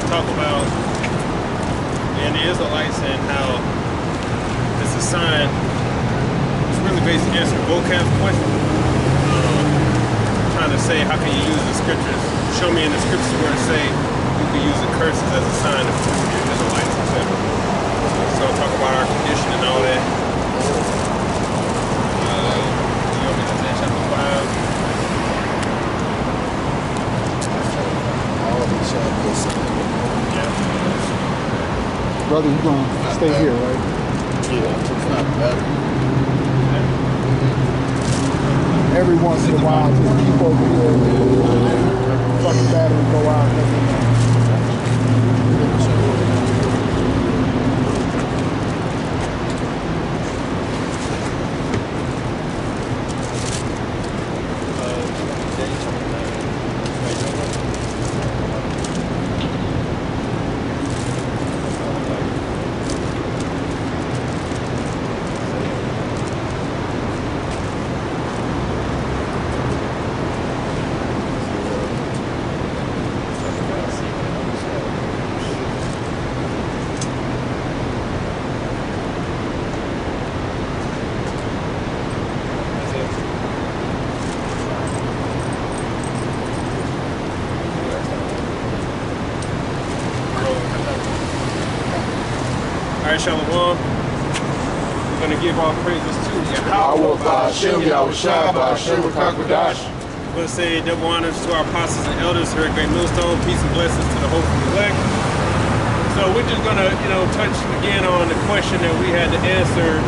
talk about being the Israelites and how it's a sign. It's really basically answering vocab's question. Trying to say, how can you use the scriptures? Show me in the scriptures where it say you can use the curses as a sign of the Israelites, etc. So I'll talk about our condition and all that. You want me to say chapter 5? Brother, you're going to stay here, right? Yeah, it's not better. Every once in a while, just keep over here. Fucking battery go out. Shalom. We're going to give all praises to Yahweh, Ba'ashem, Yahushua, Ba'ashem, Kakwadash. We'll say double honors to our apostles and elders here at Great Millstone. Peace and blessings to the hopeful elect. So we're just going to, touch again on the question that we had to answer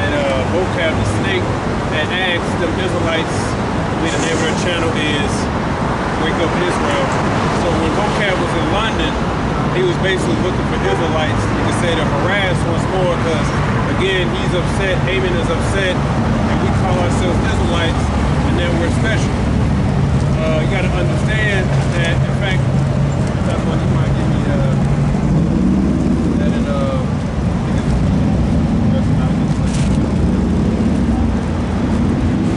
that Vocab the Snake had asked the Israelites. The name of their channel is Wake Up Israel. So when Vocab was in London, he was basically looking for Israelites, you could say, to harass once more, because again, he's upset, Haman is upset, and we call ourselves Israelites, and then we're special. You got to understand that, in fact, that one you might give me that in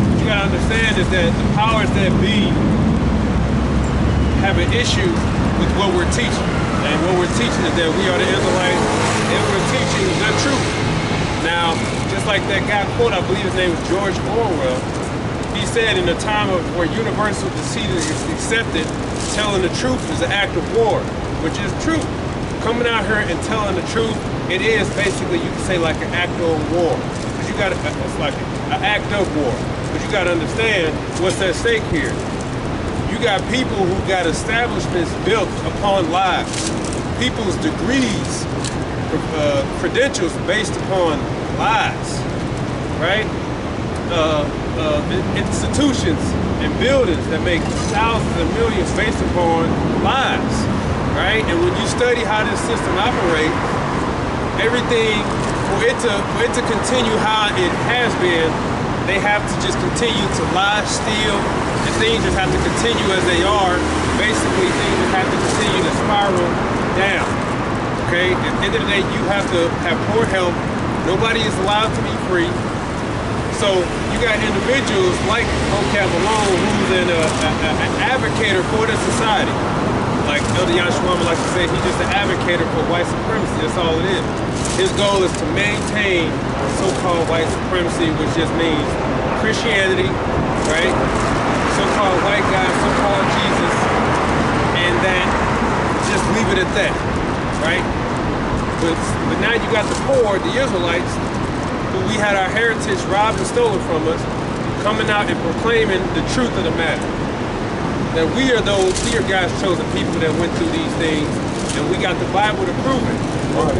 what you got to understand is that the powers that be have an issue with what we're teaching. And what we're teaching is that we are the Israelites, and we're teaching the truth. Now, just like that guy quote, I believe his name was George Orwell, he said in a time of where universal deceit is accepted, telling the truth is an act of war, which is true. Coming out here and telling the truth, it is basically, you can say, like an act of war. Because you got, it's like an act of war. But you got to understand what's at stake here. You got people who got establishments built upon lies. People's degrees, credentials based upon lies, right? Institutions and buildings that make thousands and millions based upon lies, right? And when you study how this system operates, everything, for it to continue how it has been, they have to just continue to lie, steal, and things just have to continue as they are. Basically, things just have to continue to spiral down. Okay? At the end of the day, you have to have poor health. Nobody is allowed to be free. So you got individuals like Vocab Malone, who's an advocator for the society. Like Elder Yahshua would like to say, he's just an advocator for white supremacy. That's all it is. His goal is to maintain so-called white supremacy, which just means Christianity, right? So-called white guy, so-called Jesus, and that just leave it at that, right? But now you got the poor, the Israelites, who we had our heritage robbed and stolen from us, coming out and proclaiming the truth of the matter. That we are God's chosen people that went through these things, and we got the Bible to prove it. Right.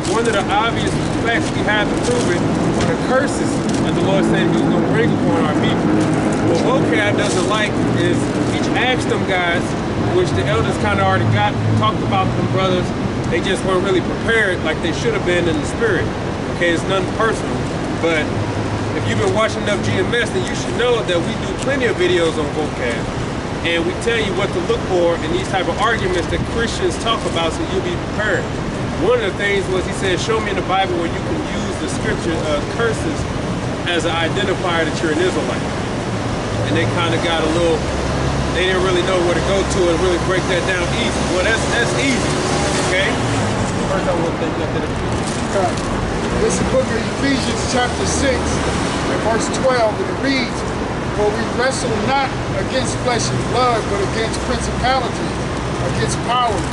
One of the obvious facts we have to prove it are the curses that the Lord said he was going to bring upon our people. What Vocab doesn't like is he asked them guys, which the elders kind of already talked about them brothers, they just weren't really prepared like they should have been in the spirit. Okay, it's nothing personal, but if you've been watching enough GMS, then you should know that we do plenty of videos on Vocab. And we tell you what to look for in these type of arguments that Christians talk about, so you'll be prepared. One of the things was he said, show me in the Bible where you can use the scripture curses as an identifier that you're an Israelite. And they kind of got a little they didn't really know where to go to and really break that down easy. Well, that's easy, okay? First, I want to think that. Okay. This is the book of Ephesians chapter 6 and verse 12, and it reads, "For we wrestle not against flesh and blood, but against principalities, against powers,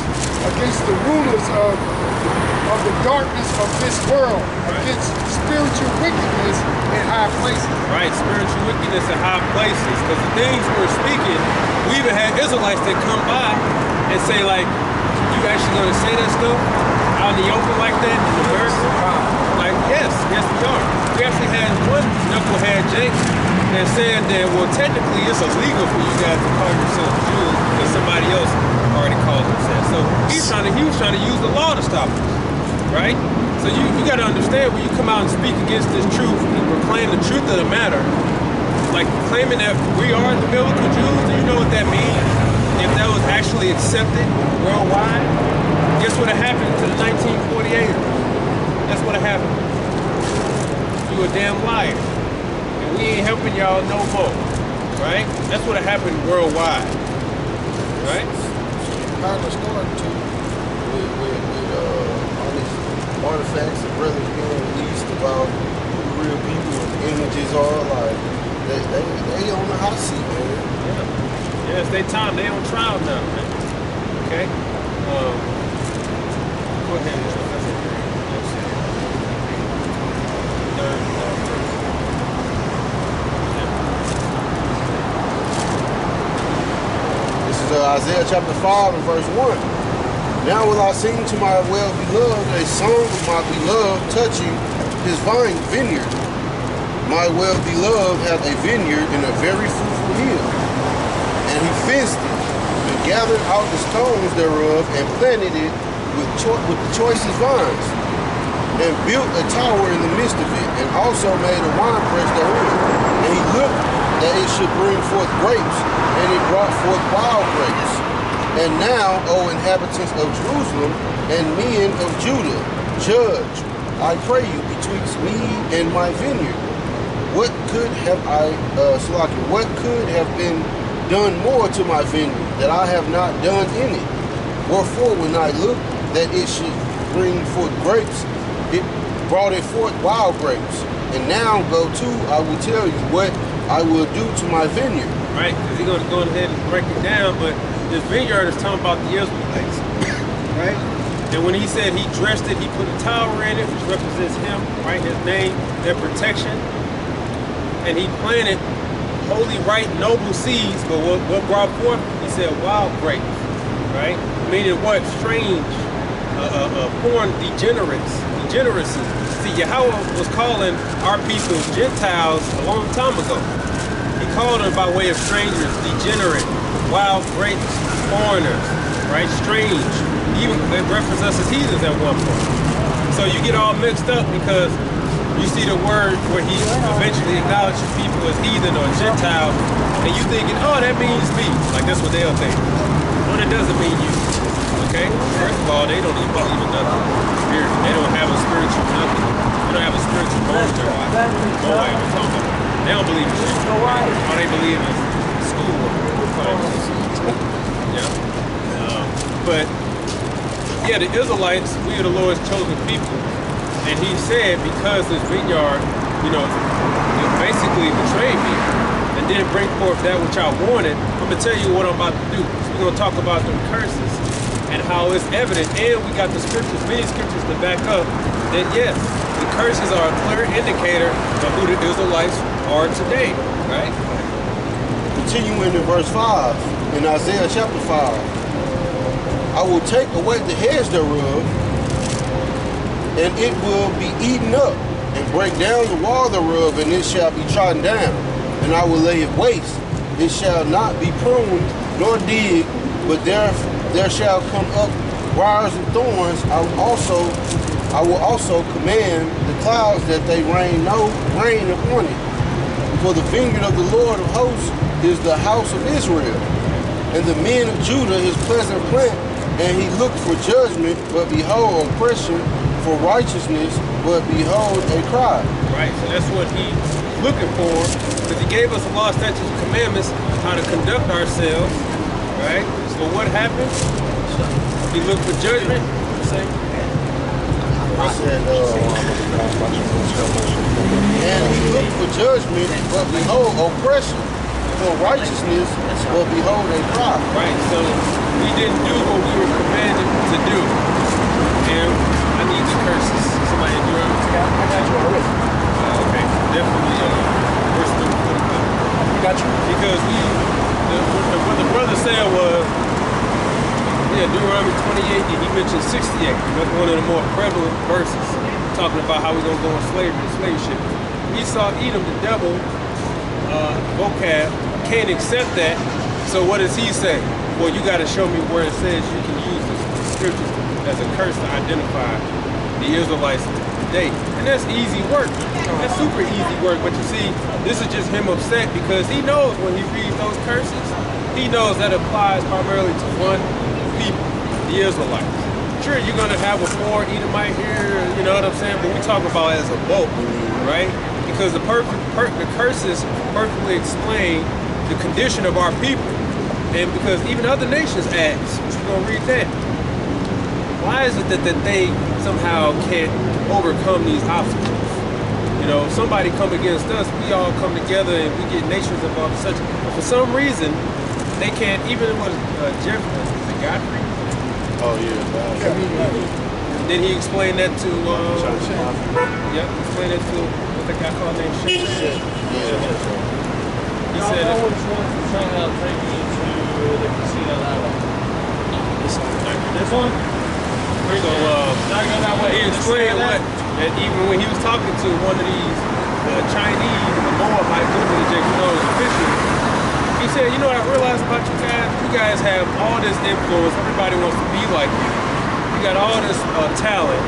against the rulers of the darkness of this world, against spiritual wickedness in high places." Right, spiritual wickedness in high places. Because the things we're speaking, we even had Israelites that come by and say, like, you actually going to say that stuff out in the open like that in America? Like, yes, we are. We actually had one knucklehead, Jake, that said that, well, technically it's illegal for you guys to call yourselves Jews because somebody else already called themselves. So he was trying to use the law to stop us, right? So you got to understand, when you come out and speak against this truth and proclaim the truth of the matter, like claiming that we are the biblical Jews, do you know what that means? If that was actually accepted worldwide, guess what happened to the 1948ers? That's what happened. You a damn liar. And we ain't helping y'all no more, right? That's what happened worldwide, right? Kind of starting to with all these artifacts and brothers being released about who the real people and images are. Like they on the hot seat, man. Yeah, it's their time. They on trial now, man. Okay. Go ahead. This is Isaiah chapter 5 and verse 1. Now will I sing to my well-beloved a song of my beloved touching his vineyard. My well-beloved hath a vineyard in a very fruitful hill, and he fenced it, and gathered out the stones thereof, and planted it with the choicest vines, and built a tower in the midst of it, and also made a winepress therein. And he looked that it should bring forth grapes, and it brought forth wild grapes. And now, O inhabitants of Jerusalem, and men of Judah, judge, I pray you, betwixt me and my vineyard. What could have been done more to my vineyard that I have not done in it? Wherefore, when I looked that it should bring forth grapes, it brought it forth wild grapes. And now go to, I will tell you what I will do to my vineyard. Right, because he's going to go ahead and break it down, but this vineyard is talking about the Israelites, right? And when he said he dressed it, he put a tower in it, which represents him, right? His name, their protection. And he planted holy, right, noble seeds, but what brought forth? He said wild grapes, right? Meaning what? Strange, foreign degeneracy. See, Yahweh was calling our people Gentiles a long time ago. He called them by way of strangers, degenerate, wild grapes, foreigners, right? Strange. Even it referenced us as heathens at one point. So you get all mixed up because you see the word where he eventually acknowledges people as heathen or Gentile, and you thinking, oh, that means me. Like that's what they'll think. But it doesn't mean you. Okay? First of all, they don't even believe in nothing. Period. They don't have a spiritual nothing. They don't have a spiritual bone in their life. No way I'm talking about. They don't believe in shit. All they believe is school. Yeah. But yeah, the Israelites, we are the Lord's chosen people. And he said, because this vineyard, basically betrayed me and didn't bring forth that which I wanted, I'm going to tell you what I'm about to do. So we're going to talk about them curses and how it's evident. And we got the scriptures, many scriptures to back up that, yes, the curses are a clear indicator of who the Israelites are today, right? Continuing in verse 5, in Isaiah chapter 5, I will take away the heads thereof, and it will be eaten up, and break down the wall thereof, and it shall be trodden down. And I will lay it waste. It shall not be pruned, nor digged, but there shall come up briars and thorns. I will also command the clouds that they rain upon it. For the vineyard of the Lord of hosts is the house of Israel, and the men of Judah his pleasant plant. And he looked for judgment, but behold, oppression, for righteousness, but behold, a cry. Right, so that's what he's looking for, because he gave us the law, statutes, and commandments how to conduct ourselves, right? So what happened? He looked for judgment. I said, and he looked for judgment, but behold, oppression. For righteousness, but behold, a pride. Right, so we didn't do what we were commanded to do. And I need the curses. Somebody do it. I got you already. Okay, definitely verse number 45. Got you. Because what the brother said was, Deuteronomy 28, and he mentioned 68. That's one of the more prevalent verses, talking about how we're going to go on slavery and slave shipping. Esau, Edom, the devil, vocab, can't accept that. So what does he say? Well, you got to show me where it says you can use the scriptures as a curse to identify the Israelites today. And that's easy work. That's super easy work. But you see, this is just him upset because he knows when he reads those curses, he knows that applies primarily to one people, the Israelites. Sure, you're going to have a poor Edomite here, you know what I'm saying? But we talk about it as a bulk, right? Because the curses perfectly explain the condition of our people. And because even other nations ask, we're going to read that. Why is it that they somehow can't overcome these obstacles? You know, if somebody come against us, we all come together and we get nations involved. But for some reason, they can't, even with Jeffrey, is it Godfrey? Oh, yeah. Then he explained that to, explained that to what the guy called named Shane. He said I always wanted to try out maybe into the casino level. This one? So he explained that even when he was talking to one of these Chinese, the Moabite, officials, he said, you know what I realized about you guys? You guys have all this influence. Everybody wants to be like you. You got all this talent,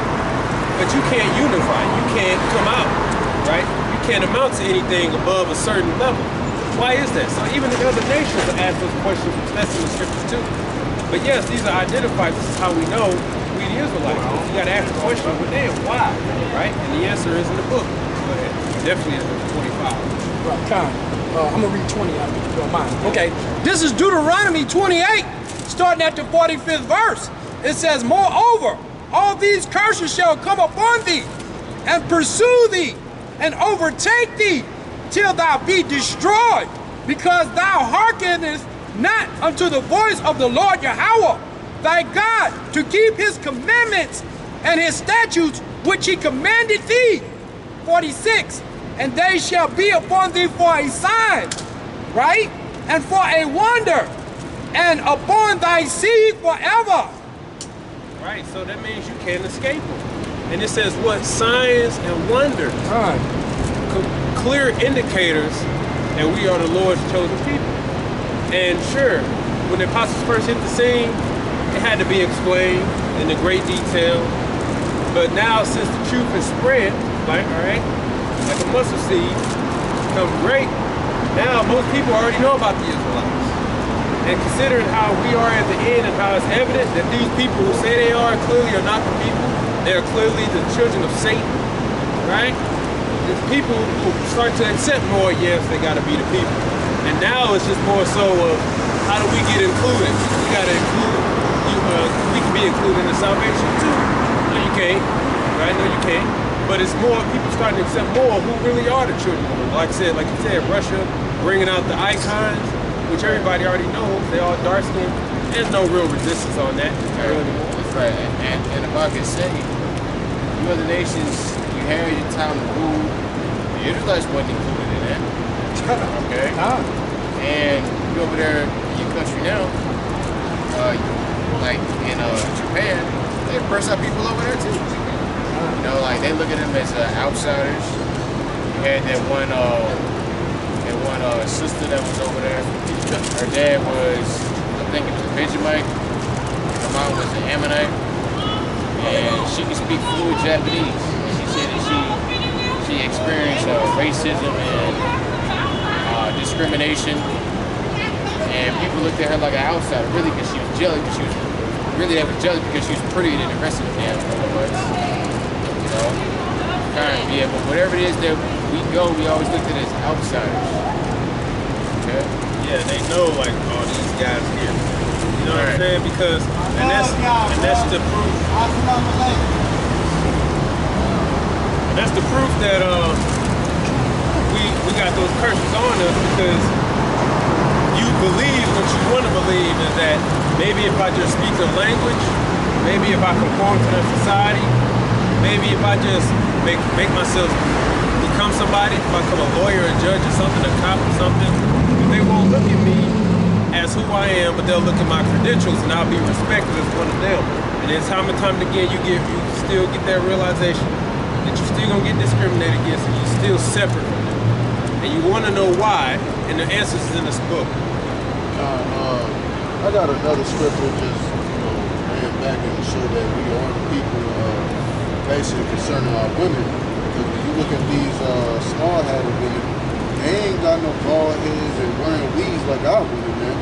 but you can't unify. You can't come out, right? You can't amount to anything above a certain level. Why is that? So even the other nations ask those questions, that's in the scriptures too. But yes, these are identified. This is how we know we the Israelites. You got to ask the question, but then why, right? And the answer is in the book. Go ahead. Definitely in 25. Right, kind. I'm going to read 20 out if you don't mind. Okay, this is Deuteronomy 28, starting at the 45th verse. It says, moreover, all these curses shall come upon thee, and pursue thee, and overtake thee, till thou be destroyed, because thou hearkenest not unto the voice of the Lord Yahweh, thy God, to keep his commandments and his statutes, which he commanded thee. 46. And they shall be upon thee for a sign, right? And for a wonder, and upon thy seed forever. Right, so that means you can't escape them. And it says what? Signs and wonders. Right. Clear indicators that we are the Lord's chosen people. And sure, when the apostles first hit the scene, it had to be explained in the great detail. But now, since the truth is spread, like a mustard seed, become great. Now most people already know about the Israelites. And considering how we are at the end and how it's evident that these people who say they are clearly are not the people, they are clearly the children of Satan, right? The people who start to accept more, yes, they gotta be the people. And now it's just more so of how do we get included? We gotta include, we can be included in the salvation too. No, you can't, right? No, you can't. But it's more people starting to accept more who really are the children of God. Like you said, Russia bringing out the icons, which everybody already knows. They all dark skinned. There's no real resistance on that. That's right. And if I could say, you other nations, you had your time to rule. The Israelites wasn't included in that. Okay. And you over there in your country now, like in Japan, they oppress our people over there too. You know, like they look at them as outsiders. You had that one sister that was over there. Her dad was, I think it was a Benjamite. Her mom was an Ammonite, and she could speak fluent Japanese. She said that she experienced racism and discrimination, and people looked at her like an outsider, really, because she was jealous. Because she was really that was jealous because she was prettier than the rest of the family. You know, kind of, but whatever it is that we go, we always look at it as outsiders. Okay? Yeah, they know like all these guys here. You know what I'm saying? Because and that's the proof. And that's the proof that we got those curses on us, because you believe what you want to believe is that maybe if I just speak their language, maybe if I conform to their society, maybe if I just make myself become somebody, if I become a lawyer, a judge or something, a cop or something, they won't look at me as who I am, but they'll look at my credentials and I'll be respected as one of them. And then time and time again, you still get that realization that you're still gonna get discriminated against and you're still separate from them. And you wanna know why, and the answers is in this book. I got another scripture just, laying back and show that we are the people basically concerning our women. Because when you look at these small-headed women, they ain't got no bald heads and wearing weaves like our women, man.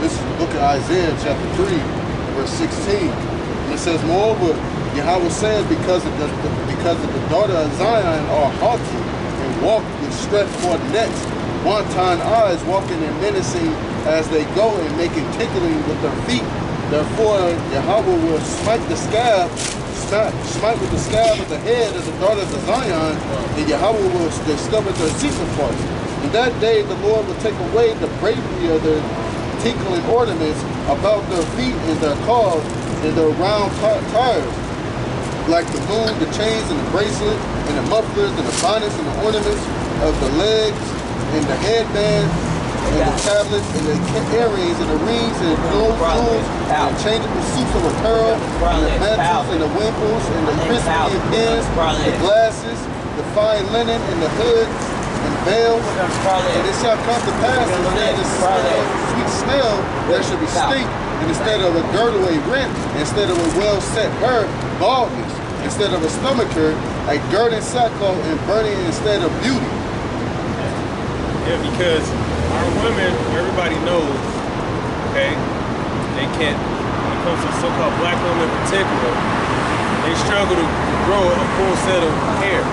This is the book of Isaiah, chapter 3, verse 16. And it says, moreover, Yahweh says, because of the daughter of Zion are haughty and walk with stretched forth necks, wanton eyes, walking and menacing as they go and making tickling with their feet. Therefore, Yahweh will smite with the scab of the head of the daughter of Zion, and Yahweh will discover their secret parts. In that day, the Lord will take away the bravery of their tinkling ornaments about their feet and their claws and their round tires, like the moon, the chains and the bracelet and the mufflers and the bonnets and the ornaments of the legs and the headband and the tablets and the earrings and the rings and the jewels and the changeable suits of apparel and the mantles and the wimples and the crispy and pins, the glasses, the fine linen and the hoods and veils. And it shall come to pass instead of sweet smell, there shall be stink, and instead of a girdle, a rent, instead of a well-set hair, baldness, instead of a stomacher, a girded sackcloth and burning instead of beauty. Yeah, because our women, everybody knows, okay, they can't, when it comes to so-called black women in particular, they struggle to grow a full set of hair,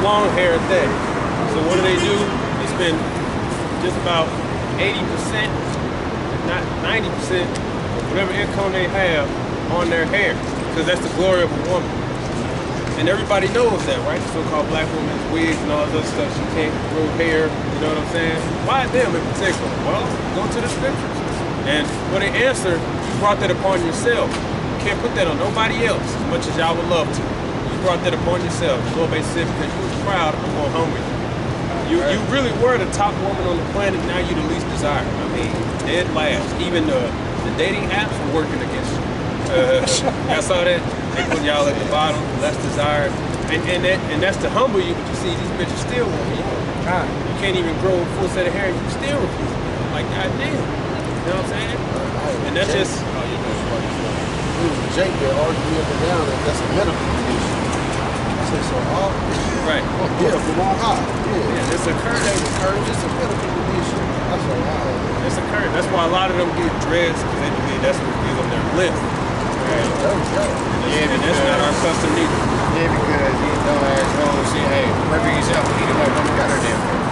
long hair at that. So what do? They spend just about 80%, not 90%, whatever income they have on their hair, because that's the glory of a woman. And everybody knows that, right? The so-called black women's wigs and all this other stuff. She can't grow hair, you know what I'm saying? Why them in particular? Well, go to the scriptures. And for the answer, you brought that upon yourself. You can't put that on nobody else, as much as y'all would love to. You brought that upon yourself. The Lord basically said, because you was proud, I'm going to humble you. You really were the top woman on the planet, now you're the least desired. I mean, dead last. Even the dating apps were working against you. I saw that. They put y'all at the bottom, less desired. And that's to humble you, but you see, these bitches still want you. You can't even grow a full set of hair, you still refuse. Like, goddamn. You know what I'm saying? And that's just... Jake, they arguing up and down that that's a medical condition. I said, so hard? Right. Yeah, from on high. Yeah, it's a curse. It's a medical condition. That's all right. It's a curse. That's why a lot of them get dreads, because they believe that's what gives them their lift. Right? And that's not our custom either. Yeah, because these dumb assholes say, hey, perfect example, either white woman got her damn hair.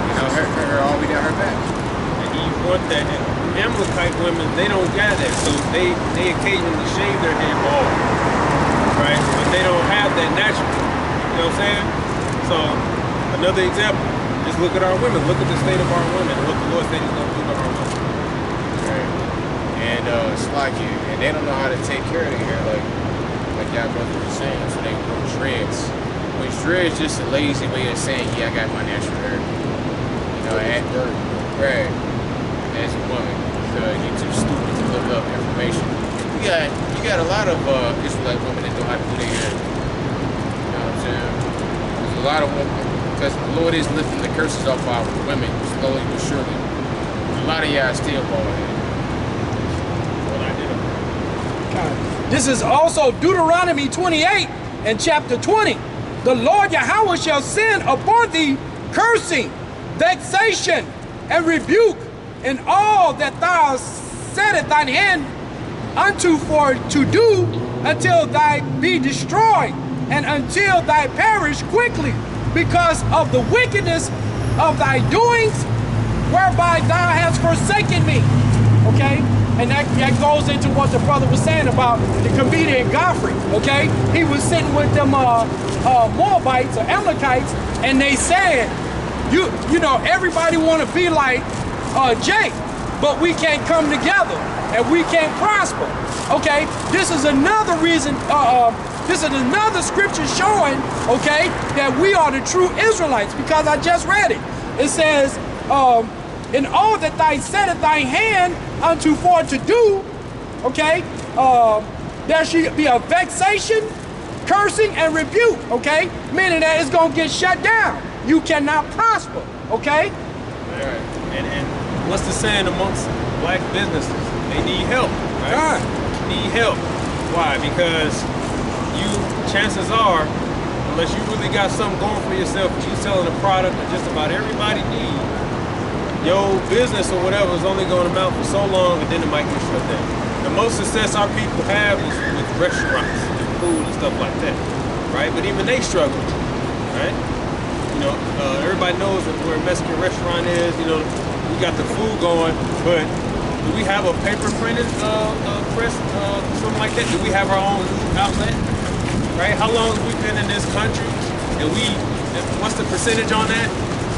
You know, her all we got her back. And you want that. And Amalekite women, they don't got that. So they occasionally shave their head bald. Right? But they don't have that naturally. You know what I'm saying? So, another example. Just look at our women. Look at the state of our women. And what the Lord said He's going to do to our women. Right. And it's like you, and they don't know how to take care of their hair, like y'all brothers were saying, so they grow dreads. Which dreads just a lazy way of saying, yeah, I got my natural hair. You know, and right. As a woman, because you're too stupid to look up information. You got a lot of Israelite women that know how to do their hair. You know what I'm saying? There's a lot of women, because the Lord is lifting the curses off our women slowly but surely. A lot of y'all still bald-headed. This is also Deuteronomy 28 and chapter 20. The Lord Yahweh shall send upon thee cursing, vexation, and rebuke in all that thou settest thine hand unto for to do, until thy be destroyed, and until thy perish quickly, because of the wickedness of thy doings whereby thou hast forsaken me. Okay? And that goes into what the brother was saying about the comedian Godfrey. Okay? He was sitting with them Moabites or Amalekites, and they said, you know, everybody want to be like Jake, but we can't come together and we can't prosper. Okay? This is another reason, this is another scripture showing, okay, that we are the true Israelites, because I just read it. It says, in all that thou settest thy hand unto for to do, okay, there should be a vexation, cursing, and rebuke, okay, meaning that it's going to get shut down. You cannot prosper, okay? All right. And what's the saying amongst black businesses? They need help, right? Need help. Why? Because chances are, unless you really got something going for yourself, you selling a product that just about everybody needs, your business or whatever is only going to amount for so long, and then it might get shut down. The most success our people have is with restaurants and food and stuff like that, right? But even they struggle, right? You know, everybody knows where a Mexican restaurant is. You know, we got the food going, but do we have a paper printed press, something like that? Do we have our own outlet? Right? How long have we been in this country? And what's the percentage on that?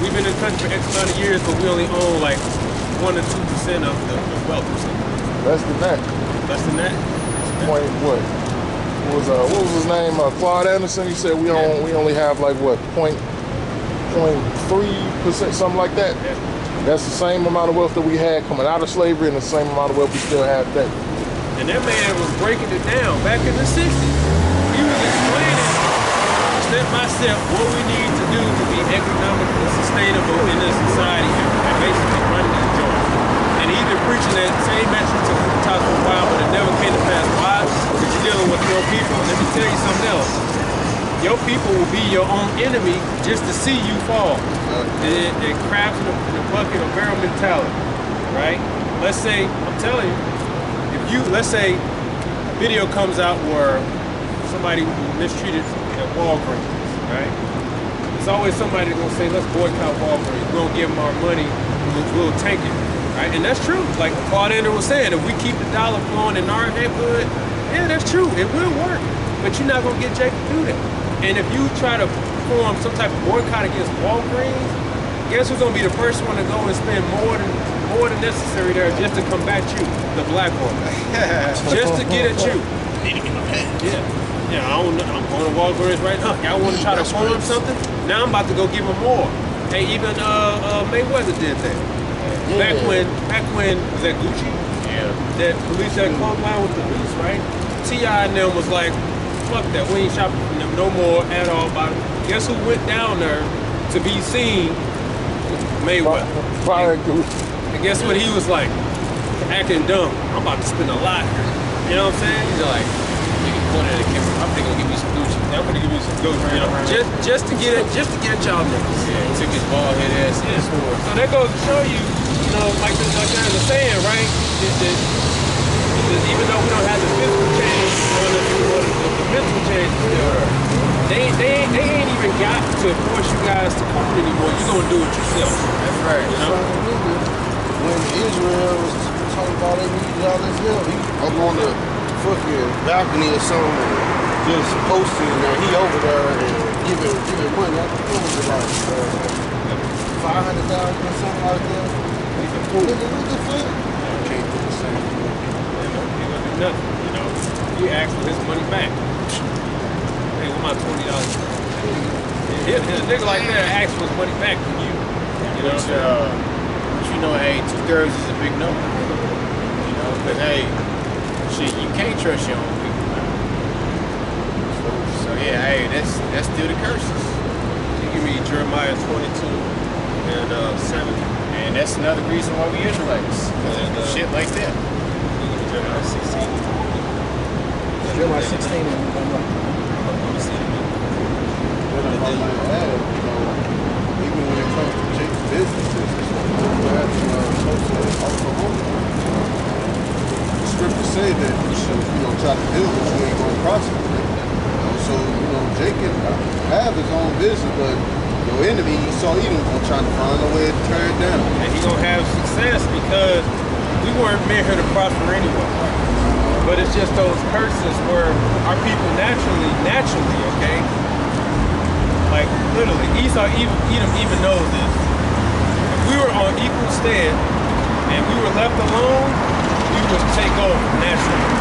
We've been in the country for X amount of years, but we only own like 1 or 2% of the wealth or something. Less than that. Less than that? Point what? What was his name? Claude Anderson. He said we only have like what 0.3%, something like that. Yeah. That's the same amount of wealth that we had coming out of slavery, and the same amount of wealth we still have today. And that man was breaking it down back in the 60s. He was explaining step by step what we need to do to be economically sustainable in this society and basically running this joint. And he been preaching that same message to the top of a while, but it never came to pass. Why? Because you're dealing with your people. And let me tell you something else. Your people will be your own enemy just to see you fall. It crabs in the bucket or barrel mentality, right? Let's say, I'm telling you, let's say a video comes out where somebody mistreated at Walgreens, right? There's always somebody that's gonna say, let's boycott Walgreens. We're gonna give them our money, we'll take it, right? And that's true. Like Claude Anderson was saying, if we keep the dollar flowing in our neighborhood, yeah, that's true. It will work, but you're not gonna get Jake to do that. And if you try to form some type of boycott against Walgreens, guess who's gonna be the first one to go and spend more than necessary there just to combat you, the black woman, just to get at you. Yeah, I'm going to Walgreens right now. Y'all want to try to form something? Now I'm about to go give them more. Hey, even Mayweather did that. Yeah. Back when was that Gucci? Yeah. That police that clothesline with the police, right? T.I. and them was like, fuck that, we ain't shopping from them no more at all. But guess who went down there to be seen? Mayweather. And guess what he was like? Acting dumb. I'm about to spend a lot here. You know what I'm saying? He's like, nigga pointed at the camera. I'm gonna give you some Gucci. I'm gonna give you some Gucci. You know, just to get y'all niggas. Yeah, he took his bald head ass to the store. So that goes to show you, you know, like there's a saying, right? Even though we don't have the physical change or the mental change, they ain't even got to force you guys to come anymore. You're gonna do it yourself. That's right. You know? When Israel was talking about they need y'all as help, he up on the fucking balcony or something, just posting that he over there and giving money. I think it was like $500,000 or something like that. What the fuck? Can't do the same. He gonna do nothing. You know, he asked for his money back. Hey, where my $20? A nigga like that asks for his money back from you. You know. You know, hey, 2/3 is a big number. You know, but hey, shit, you can't trust your own people now. So yeah, hey, that's still the curses. You give me Jeremiah 22 and 7. And that's another reason why we Israelites. And shit like that. Jeremiah 16. Jeremiah 16 and 1. Let me see it. Even when it comes to Jake's businesses, the scriptures say that you should, try to build what you ain't going to prosper. So, Jake can have his own business, but Your enemy, Esau, Edom, gonna try to find a way to tear it down. And he gonna have success because we weren't meant here to prosper anyway. But it's just those curses where our people naturally, okay? Like literally, Esau, Edom even knows this. If we were on equal stead and we were left alone, we would take over naturally.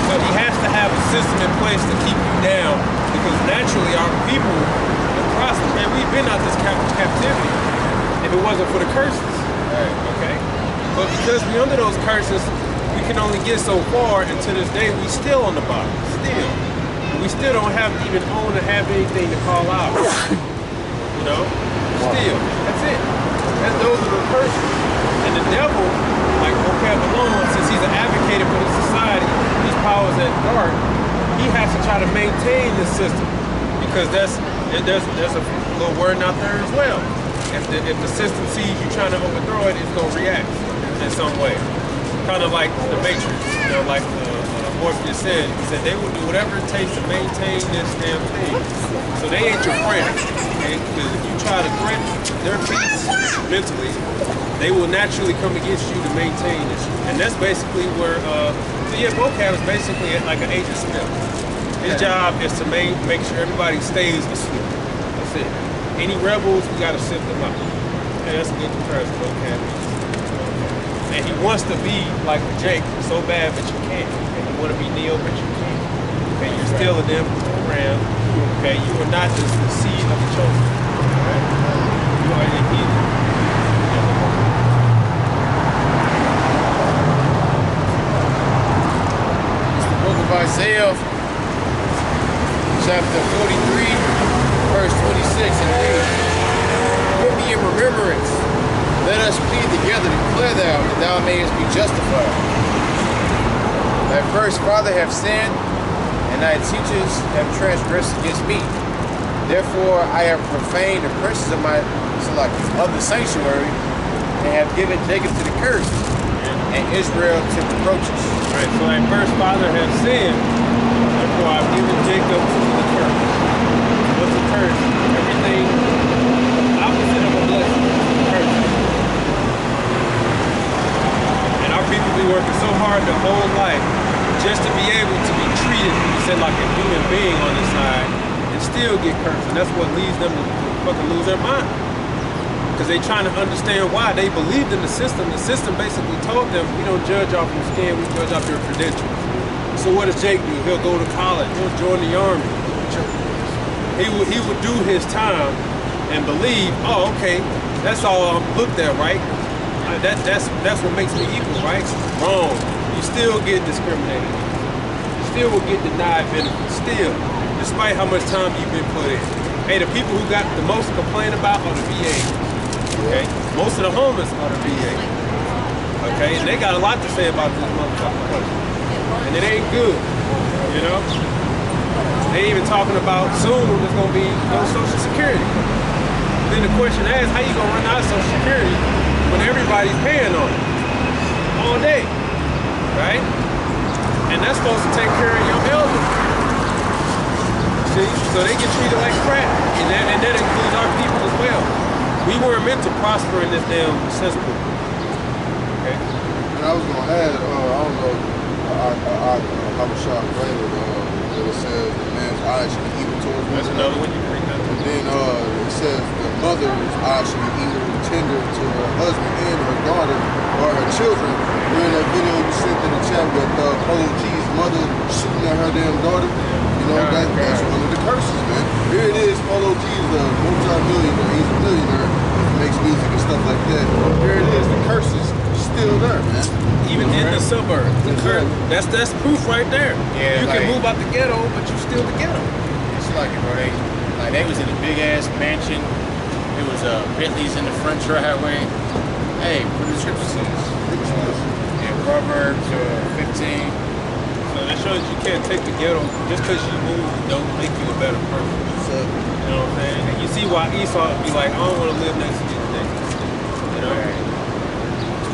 But he has to have a system in place to keep you down because naturally our people would prosper. Man, we've been out this captivity if it wasn't for the curses. Right. Okay? But because we're under those curses, we can only get so far, and to this day, we still on the bottom. Still. We still don't have even own or have anything to call out. You know? Still. That's it. Those are the curses. And the devil, like alone, since he's an advocate for the society, these powers that dark, he has to try to maintain this system. Because there's a little word out there as well. If the system sees you trying to overthrow it, it's going to react in some way. Kind of like the Matrix, you know, like Morpheus said. He said they will do whatever it takes to maintain this damn thing. So they ain't your friend, okay? Because if you try to threaten their peace mentally, they will naturally come against you to maintain this. And that's basically where, so yeah, vocab is basically like an agent Smith. His job is to make sure everybody stays asleep. That's it. Any rebels, we gotta sift them out. And that's a good comparison, vocab. And he wants to be like Jake so bad that you can't. And you want to be Neo, but you can't. Okay, you're still a damn program. Okay, you are not the seed of the chosen. Right? You are an heathen. It's the book of Isaiah, chapter 43, verse 26, and it reads, "Put me in remembrance. Let us plead together, declare thou, that thou mayest be justified. Thy first father have sinned, and thy teachers have transgressed against me. Therefore I have profaned the princes of the sanctuary, and have given Jacob to the curse, and Israel to reproaches." Right, so thy first father have sinned, therefore I've given Jacob to the curse. What's a curse? Everything opposite of a blessing. Curse. People be working so hard their whole life just to be able to be treated, you said, like a human being on this side and still get cursed. And that's what leads them to fucking lose their mind. Because they trying to understand why. They believed in the system. The system basically told them, we don't judge off your skin, we judge off your credentials. So what does Jake do? He'll go to college, he'll join the army. He would do his time and believe, oh, okay, that's all I'm looked at, right? That's what makes me equal, right? Wrong. You still get discriminated. You still will get denied benefits. Still, despite how much time you've been put in. Hey, the people who got the most to complain about are the VAs. Okay? Most of the homeless are the VAs. Okay? And they got a lot to say about this motherfucking country. And it ain't good. You know? They even talking about soon there's gonna be no Social Security. Then the question is, how you gonna run out of Social Security when everybody's paying on it all day, right? And that's supposed to take care of your elders. See, so they get treated like crap, and that includes our people as well. We weren't meant to prosper in this damn cesspool. Okay. And I was gonna add, I don't know, I was shocked later that it says the man's eyes should be evil towards me. That's another one you bring up. And then it says the mother's eyes should be evil and tender to her husband and her daughter or her children. During that video you sent in the chat with Polo G's mother shooting at her damn daughter, you know, that's one of the curses, man. Here it is, Polo G's a multi-millionaire, he's a millionaire, makes music and stuff like that. Here it is, the curse is still there, man. Even in the suburbs, that's proof right there. Yeah, you can move out the ghetto, but you still the ghetto. It's like it, bro. They was in a big ass mansion. It was Bentley's in the front driveway. Hey, what the scripture says? In Proverbs 15. So that shows you can't take the ghetto just because you move. Don't make you a better person. You know what I'm saying? And you see why Esau be like, I don't want to live next to these niggas. You know. Right.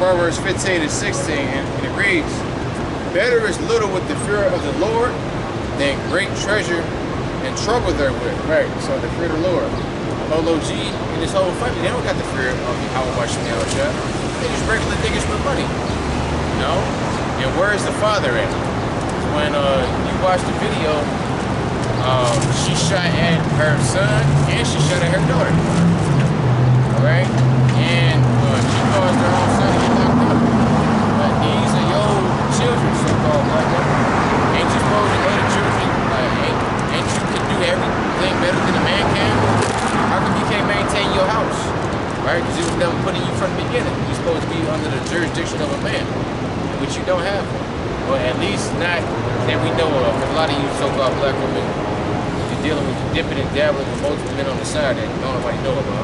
Proverbs 15 and 16, and it reads, "Better is little with the fear of the Lord than great treasure and trouble therewith." Right, so the fear of the Lord. Polo G and his whole family, they don't got the fear of Yahweh Shem Yahushua. They just regular niggas with money. You know? And where's the father at? When you watch the video, she shot at her son and she shot at her daughter. Alright? And she caused her own son to get locked up. But these are your children, so-called black women. Ain't you supposed to know the children? Ain't you can do everything better than a man can? How come you can't maintain your house? Right? Because it was never put in you from the beginning. You're supposed to be under the jurisdiction of a man, which you don't have. Or at least not that we know of. A lot of you so-called black women, you're dealing with dipping and dabbling with multiple men on the side that don't nobody know about.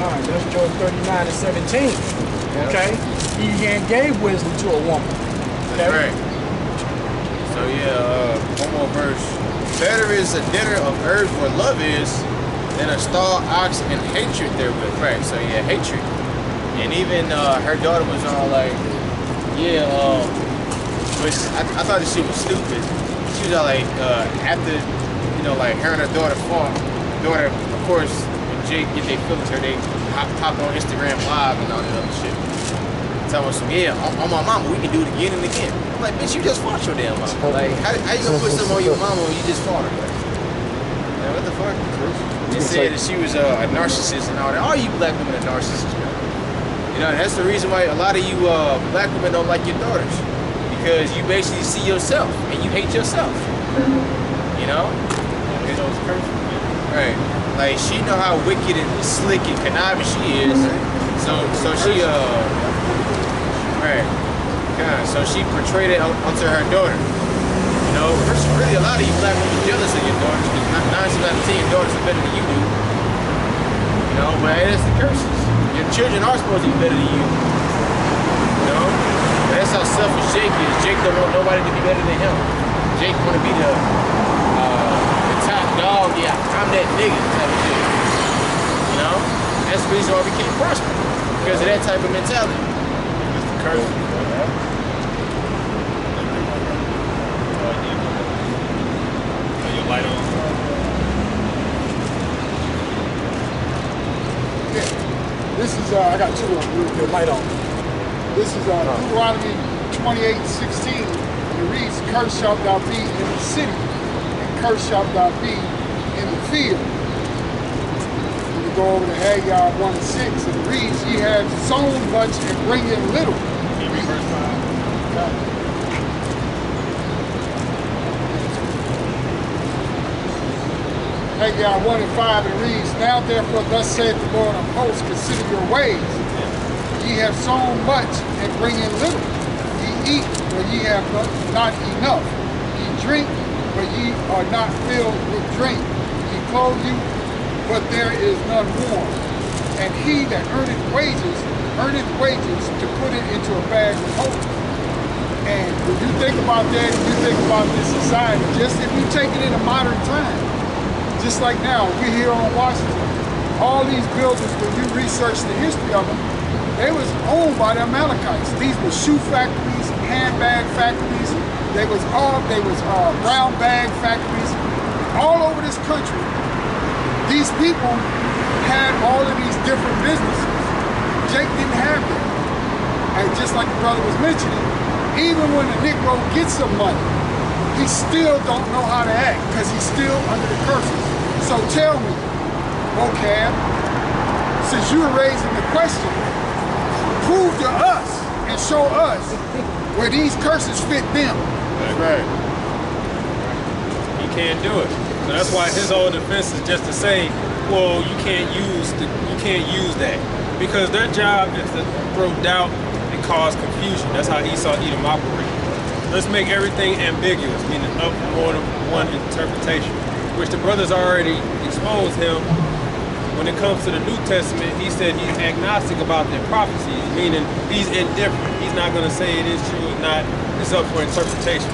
All right, that's Job 39 and 17. Yeah. Okay? He gave wisdom to a woman. Okay? That's right. So yeah, one more verse. Better is a dinner of herbs where love is than a stalled ox and hatred therewith. Right, so yeah, hatred. And even her daughter was all like, yeah, which I thought this shit was stupid. She was all like, after, you know, like her and her daughter fought, daughter, of course, when Jake get their feelings hurt, they hop on Instagram Live and all that other shit. Telling us, yeah, on my mama, we can do it again and again. I'm like, bitch, you just fought your damn mama. Like, how you gonna put something on your mama when you just fought her? Like, what the fuck? They said that she was a narcissist and all that. All you black women are narcissists, man. You know, that's the reason why a lot of you black women don't like your daughters. Because you basically see yourself and you hate yourself. You know? Right. Like, she know how wicked and slick and conniving she is. So she, right. God, so she portrayed it onto her daughter. You know, really a lot of you black women jealous of your daughters because 9 times out of 10 your daughters are better than you do. You know, but it's the curses. Your children are supposed to be better than you. You know? But that's how selfish Jake is. Jake don't want nobody to be better than him. Jake want to be the top dog. Yeah, I'm that nigga type of shit. You know? That's the reason why we can't prosper. Because of that type of mentality. It's the curse. Your light on. Yeah. This is, I got two of them. Your light on. This is Deuteronomy 28:16. It reads, "Cursed shalt thou be in the city, and cursed shalt thou be in the field." We go over to Haggai 1:6, and it reads, "Ye have sown much and bring in little." Give me verse 5. Haggai 1:5, it reads, "Now therefore thus saith the Lord of hosts, consider your ways. Ye have sown much and bring in little. Ye eat, but ye have not enough. Ye drink, but ye are not filled with drink. Ye clothe you, but there is none warm. And he that earneth wages to put it into a bag of hope." And when you think about that, and you think about this society, just if you take it in a modern time, just like now, we're here on Washington. All these buildings, when you research the history of them, they was owned by the Amalekites. These were shoe factories, handbag factories. They was brown bag factories all over this country. These people had all of these different businesses. Jake didn't have them. And just like the brother was mentioning, even when a Negro gets some money, he still don't know how to act because he's still under the curses. So tell me, vocab, since you're raising the question, prove to us and show us where these curses fit them. That's right. He can't do it. So that's why his whole defense is just to say, well, you can't use that. Because their job is to throw doubt and cause confusion. That's how Esau Edom operates. Let's make everything ambiguous, meaning up more than one interpretation, which the brothers already exposed him. When it comes to the New Testament, he said he's agnostic about their prophecies, meaning he's indifferent. He's not going to say it is true or not. It's up for interpretation.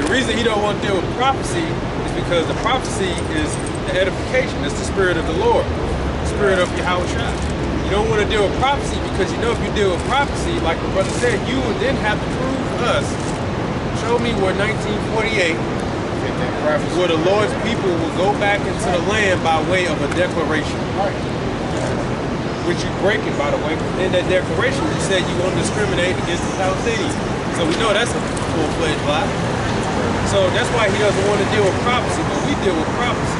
The reason he don't want to deal with prophecy is because the prophecy is the edification. It's the spirit of the Lord, the spirit of Yahushua. You don't want to deal with prophecy because you know if you deal with prophecy, like the brother said, you would then have to prove us. Show me where 1948 that prophecy. where the Lord's people will go back into the land by way of a declaration. Right. Which you break it, by the way. In that declaration, you said you won't discriminate against the Palestinians. So we know that's a full-fledged lie. So that's why he doesn't want to deal with prophecy, but we deal with prophecy.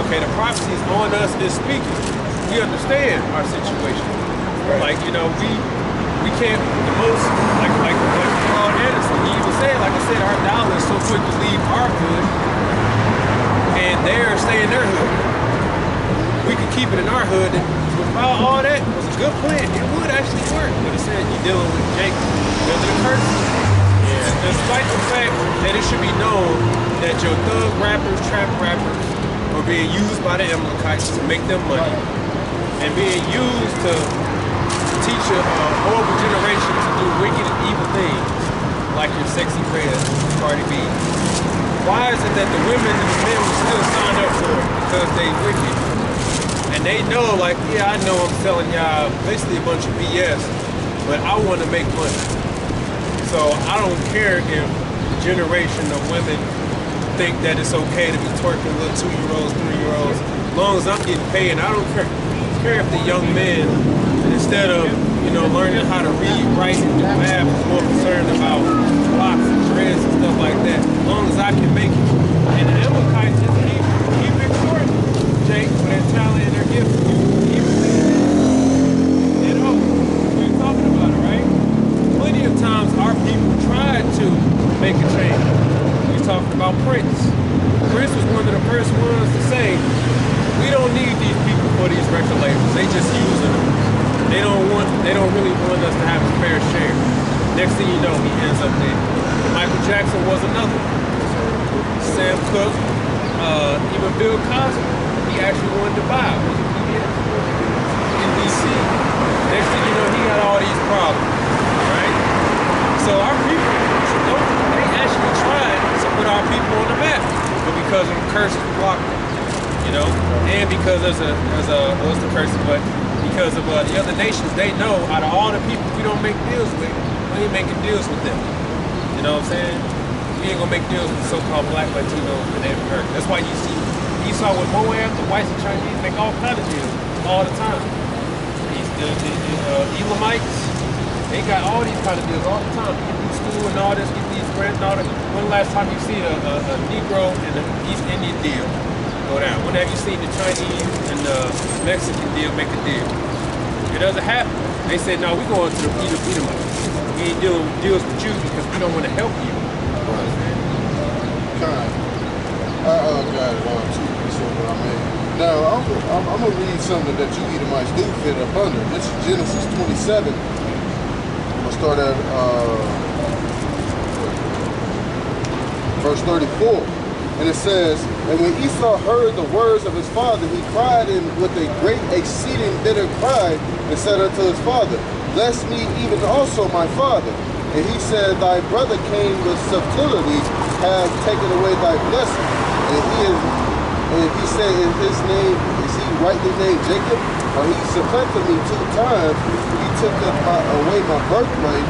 Okay, the prophecy is on us is speaking. We understand our situation. Like, you know, we can't, the most, like Paul Anderson, he even said, like I said, our dollar is so quick to leave our hood, and they're staying in their hood. We could keep it in our hood, and without all that, it was a good plan. It would actually work, but it said you're dealing with Jacob because of the curse. Yeah. Despite the fact that it should be known that your thug rappers, trap rappers, are being used by the Amalekites to make them money, and being used to teach a horrible generation to do wicked and evil things, like your sexy red Cardi B. Why is it that the women and the men will still sign up for it? Because they wicked. And they know, like, yeah, I know I'm telling y'all basically a bunch of BS, but I want to make money. So I don't care if the generation of women think that it's okay to be twerking little 2-year-olds, 3-year-olds, as long as I'm getting paid. And I don't care if the young men, instead of, you know, learning how to read, write, and do math, is more concerned about locks and dreads and stuff like that, as long as I can make it. And the Amalekites just keep it short, Jake, for their talent and their gifts. You know, we're talking about it, right? Plenty of times our people tried to make a change. We're talking about Prince. Prince was one of the first ones to say, we don't need these people for these record labels. They just using them. They don't really want us to have a fair share. Next thing you know, he ends up there. Michael Jackson was another. Sam Cooke, even Bill Cosby, he actually wanted to buy. Was it PBS? NBC. Next thing you know, he got all these problems, right? So our people, they actually tried to put our people on the map, but because of the curses blocked them, you know, and because there's a what's the curse, but because of the other nations, they know out of all the people we don't make deals with, we ain't making deals with them. You know what I'm saying? We ain't gonna make deals with so-called black Latinos and Native Americans. That's why you see Esau with Moab, the whites and Chinese make all kinds of deals all the time. The Elamites, they got all these kind of deals all the time. Get these school and all this, get these grants and all that. When the last time you seen a Negro and an East Indian deal go down? When have you seen the Chinese and the Mexican deal make a deal? It doesn't happen. They said, no, we're going to the Edomites. We ain't dealing with deals with you because we don't want to help you. Right. Kind. I got it on too. So what I mean. Now I'm gonna read something that you Edomites do fit up under. This is Genesis 27. I'm gonna start at verse 34. And it says, and when Esau heard the words of his father, he cried with a great exceeding bitter cry, and said unto his father, bless me even also my father. And he said, thy brother Cain with subtlety have taken away thy blessing. And he said, in his name, is he rightly named Jacob? Or he supplanted me 2 times. He took away my birthright.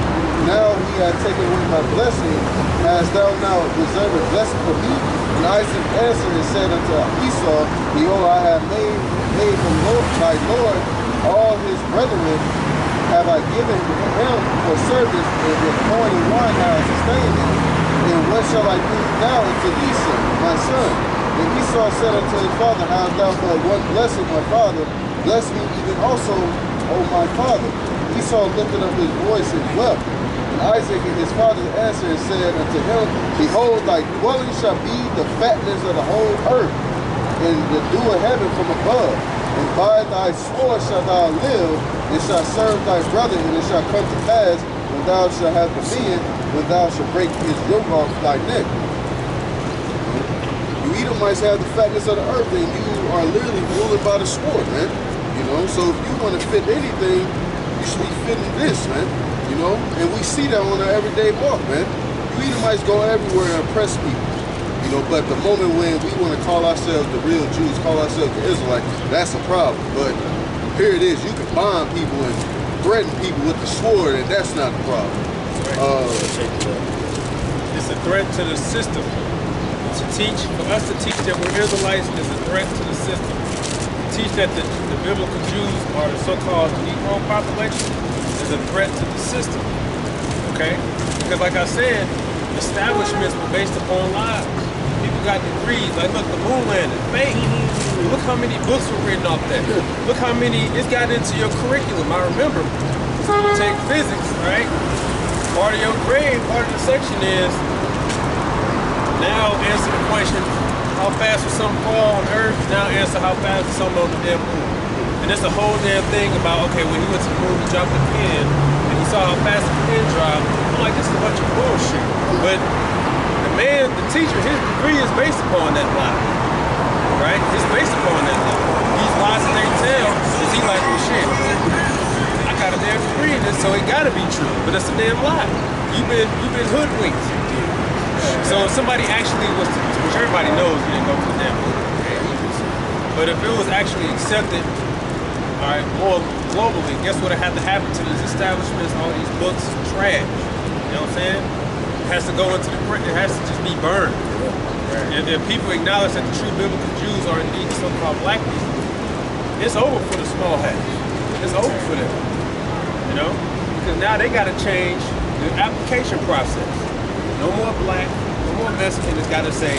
Now he hath taken away my blessing. Hast thou now reserved a blessing for me? And Isaac answered and said unto Esau, behold, I have made the Lord thy Lord, all his brethren have I given him for service, and with corn and wine have I sustained him. And what shall I do now unto thee, son, my son? And Esau said unto his father, hast thou but one blessing, my father? Bless me even also, O my father. Esau lifted up his voice and wept. Isaac and his father answered and said unto him, behold, thy dwelling shall be the fatness of the whole earth, and the dew of heaven from above. And by thy sword shalt thou live, and shalt serve thy brother, and it shall come to pass, when thou shalt have dominion, when thou shalt break his yoke off thy neck. You Edomites have the fatness of the earth, and you are literally ruled by the sword, man. You know, so if you want to fit anything, you should be fitting this, man. You know, and we see that on our everyday walk, man. You Edomites go everywhere and oppress people. You know, but the moment when we want to call ourselves the real Jews, call ourselves the Israelites, that's a problem. But here it is, you can bind people and threaten people with the sword, and that's not the problem. It's a threat to the system. to teach, for us to teach that we're Israelites is a threat to the system. To teach that the biblical Jews are the so-called Negro population is a threat to the system. Okay? Because like I said, establishments were based upon lies. People got degrees. Like, look, the moon landing, fake. Look how many books were written off that. Look how many, it's got into your curriculum. I remember, so you take physics, right? Part of your grade, part of the section is, now answer the question, how fast will something fall on Earth? Now answer how fast will something on the damn moon. And it's a whole damn thing about, okay, when he went to the moon, he dropped the pin, and he saw how fast the pin dropped. I'm like, this is a bunch of bullshit. But the man, the teacher, his degree is based upon that lie. Right? It's based upon that lie. These lies that they tell, is he like, well, shit, I got a damn degree in this, so it gotta be true. But it's a damn lie. You've been hoodwinked. So if somebody actually was to, which everybody knows you didn't go to the damn moon. But if it was actually accepted, all right, more globally, guess what had to happen to these establishments, all these books, trash. You know what I'm saying? It has to go into the print, it has to just be burned. If people acknowledge that the true biblical Jews are indeed the so-called black people, it's over for the small hats. It's over for them. You know? Because now they got to change the application process. No more black, no more Mexican. It's got to say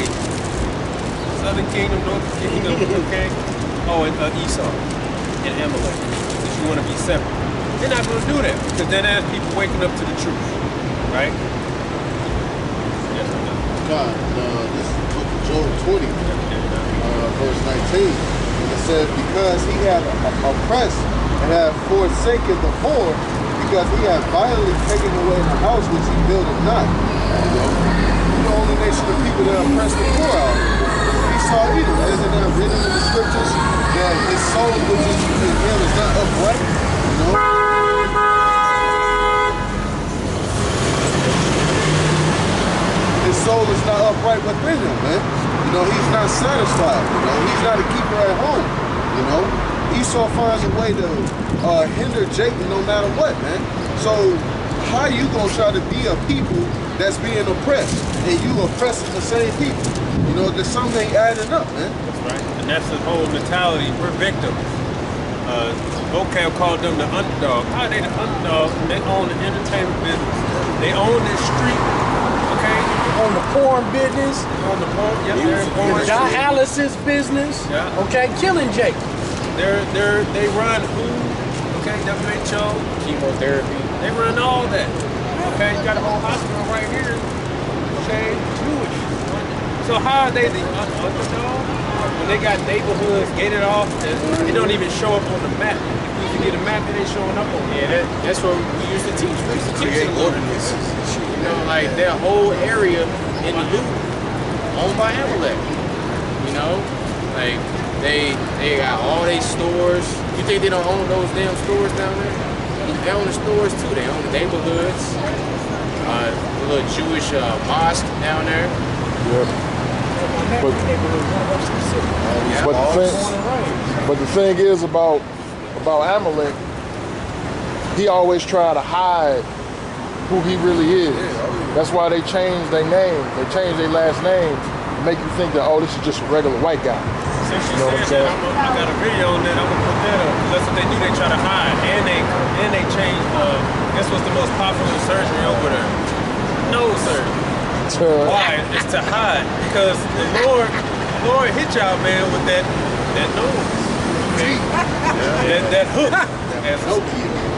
Southern Kingdom, Northern Kingdom, okay? Oh, and Esau and Amalek. If you want to be separate. They're not going to do that because then there's people waking up to the truth. Right? Yes, God, this is book of Job 20, verse 19. And it says, because he had oppressed and had forsaken the poor, because he had violently taken away the house which he builded not. We're the only nation of people that oppressed the poor out here. Esau either. Isn't that written in the scriptures that his soul which is in him is not upright? You know? His soul is not upright within him, man. You know, he's not satisfied. You know, he's not a keeper at home. You know, Esau finds a way to hinder Jacob no matter what, man. So how you gonna try to be a people that's being oppressed and you oppressing the same people? You know, there's something ain't adding up, man. That's right. And that's the whole mentality. We're victims. Vocab called them the underdog. How are they the underdog? They own the entertainment business. They own this street. Okay? On the porn business, On the porn. Yep, they're in porn. dialysis business, Yeah. okay, killing Jake. They run WHO, okay, WHO, Chemotherapy. they run all that. Okay, you got a whole hospital right here. Okay, Jewish. So how are they the underdog? When they got neighborhoods gated off, it don't even show up on the map. If you get a map, it ain't showing up on the map. Yeah, that's what we used to teach. We used to teach Create them. ordinances and shit. You know, like their whole area in the loop owned by Amalek. You know, like they got all their stores. You think they don't own those damn stores down there? They own the stores too. They own the neighborhoods. The little Jewish mosque down there. Yeah. Yeah, But the thing is about Amalek, he always tried to hide who he really is. That's why they changed their name. They changed their last name to make you think that, oh, this is just a regular white guy. Since you You know what I'm said saying? that, I got a video on that. I'm gonna put that up. That's what they do. They try to hide, and they changed. Guess what's the most popular surgery over there? Nose surgery. Why? It's to hide because the Lord hit y'all, man, with that nose. Okay? That hook.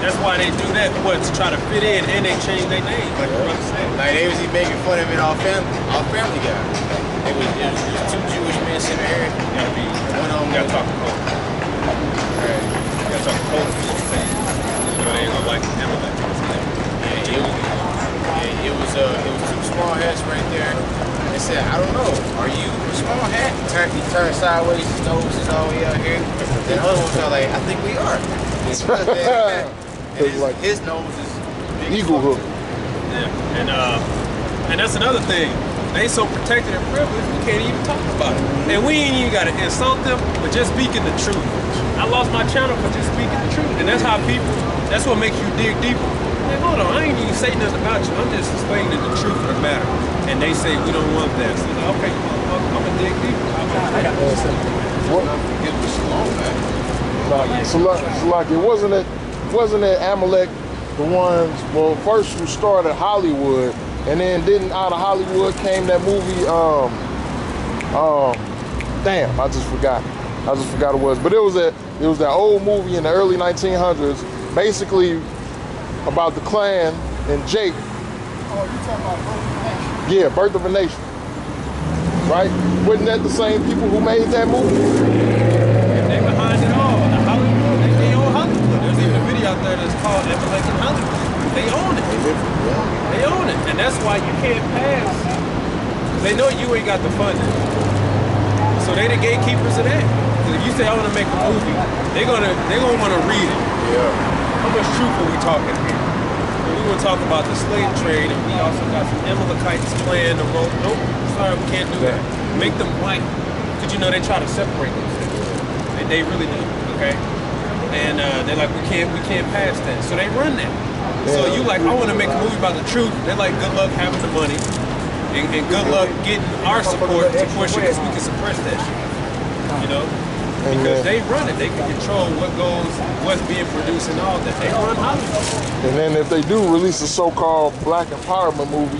That's why they do that. What, to try to fit in, and they change their name, like the brother said. Like they was making fun of it all family guy. It was two Jewish men sitting here. Gotta be. One of them Gotta was talk to Cole. right. Gotta talk to Cole. But they ain't gonna like Amalek. It was two small hats right there. They said, I don't know, are you a small hat? He turned sideways, his nose is all the way out here. Then the other ones are like, I think we are. And his nose is big. Eagle hook. Yeah, and that's another thing. They so protected and privileged, we can't even talk about it. And we ain't even gotta insult them, but just speaking the truth. I lost my channel for just speaking the truth. And that's how people, that's what makes you dig deeper. Hey, hold on, I ain't even saying nothing about you. I'm just explaining the truth of the matter. and they say we don't want that. So like, okay, I'm gonna dig deeper. I got this. Get the Shalom back. Like wasn't it Amalek the ones, well, first who started Hollywood, and then didn't out of Hollywood came that movie, damn, I just forgot what it was. But it was that old movie in the early 1900s, basically about the Klan and Jake. Oh, you talking about Birth of a Nation? Yeah, Birth of a Nation. Right? Wasn't that the same people who made that movie? They behind it all. The Hollywood, they own Hollywood. There's even a video out there that's called Amalek in Hollywood. They own it. They own it. And that's why you can't pass. They know you ain't got the funding. So they the gatekeepers of that. If you say I want to make a movie, they're gonna want to read it. Yeah. How much truth are we talking here? And we want to talk about the slave trade, and we also got some Amalekites playing the role. Nope, sorry, we can't do that. Make them white, because you know they try to separate those things. They really do. Okay, and they're like, we can't pass that. So they run that. So you like, I want to make a movie about the truth. They're like, good luck having the money, and good luck getting our support to push it, because we can suppress that shit. You know. Because they run it, they can control what goes, what's being produced and all that. They run Hollywood. And then if they do release a so-called black empowerment movie,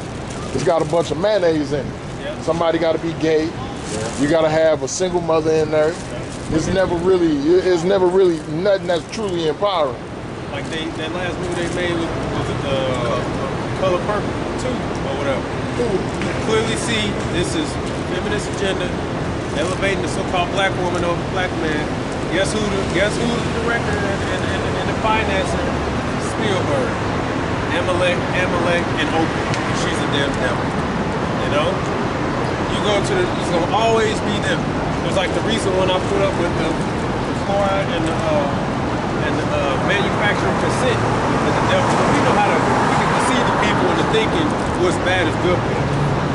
it's got a bunch of mayonnaise in it. Yeah. Somebody got to be gay. Yeah. You got to have a single mother in there. It's never really nothing that's truly empowering. Like that last movie they made was it Color Purple 2 or whatever. You clearly see this is feminist agenda. Elevating the so-called black woman over black man. Guess who the director and the financer? Spielberg. Amalek, and Oprah. She's a damn devil. You know? You go to it's gonna always be them. It's like the reason when I put up with the chloride and the manufacturing consent with the devil. We know how we can deceive the people into thinking what's bad is good for them.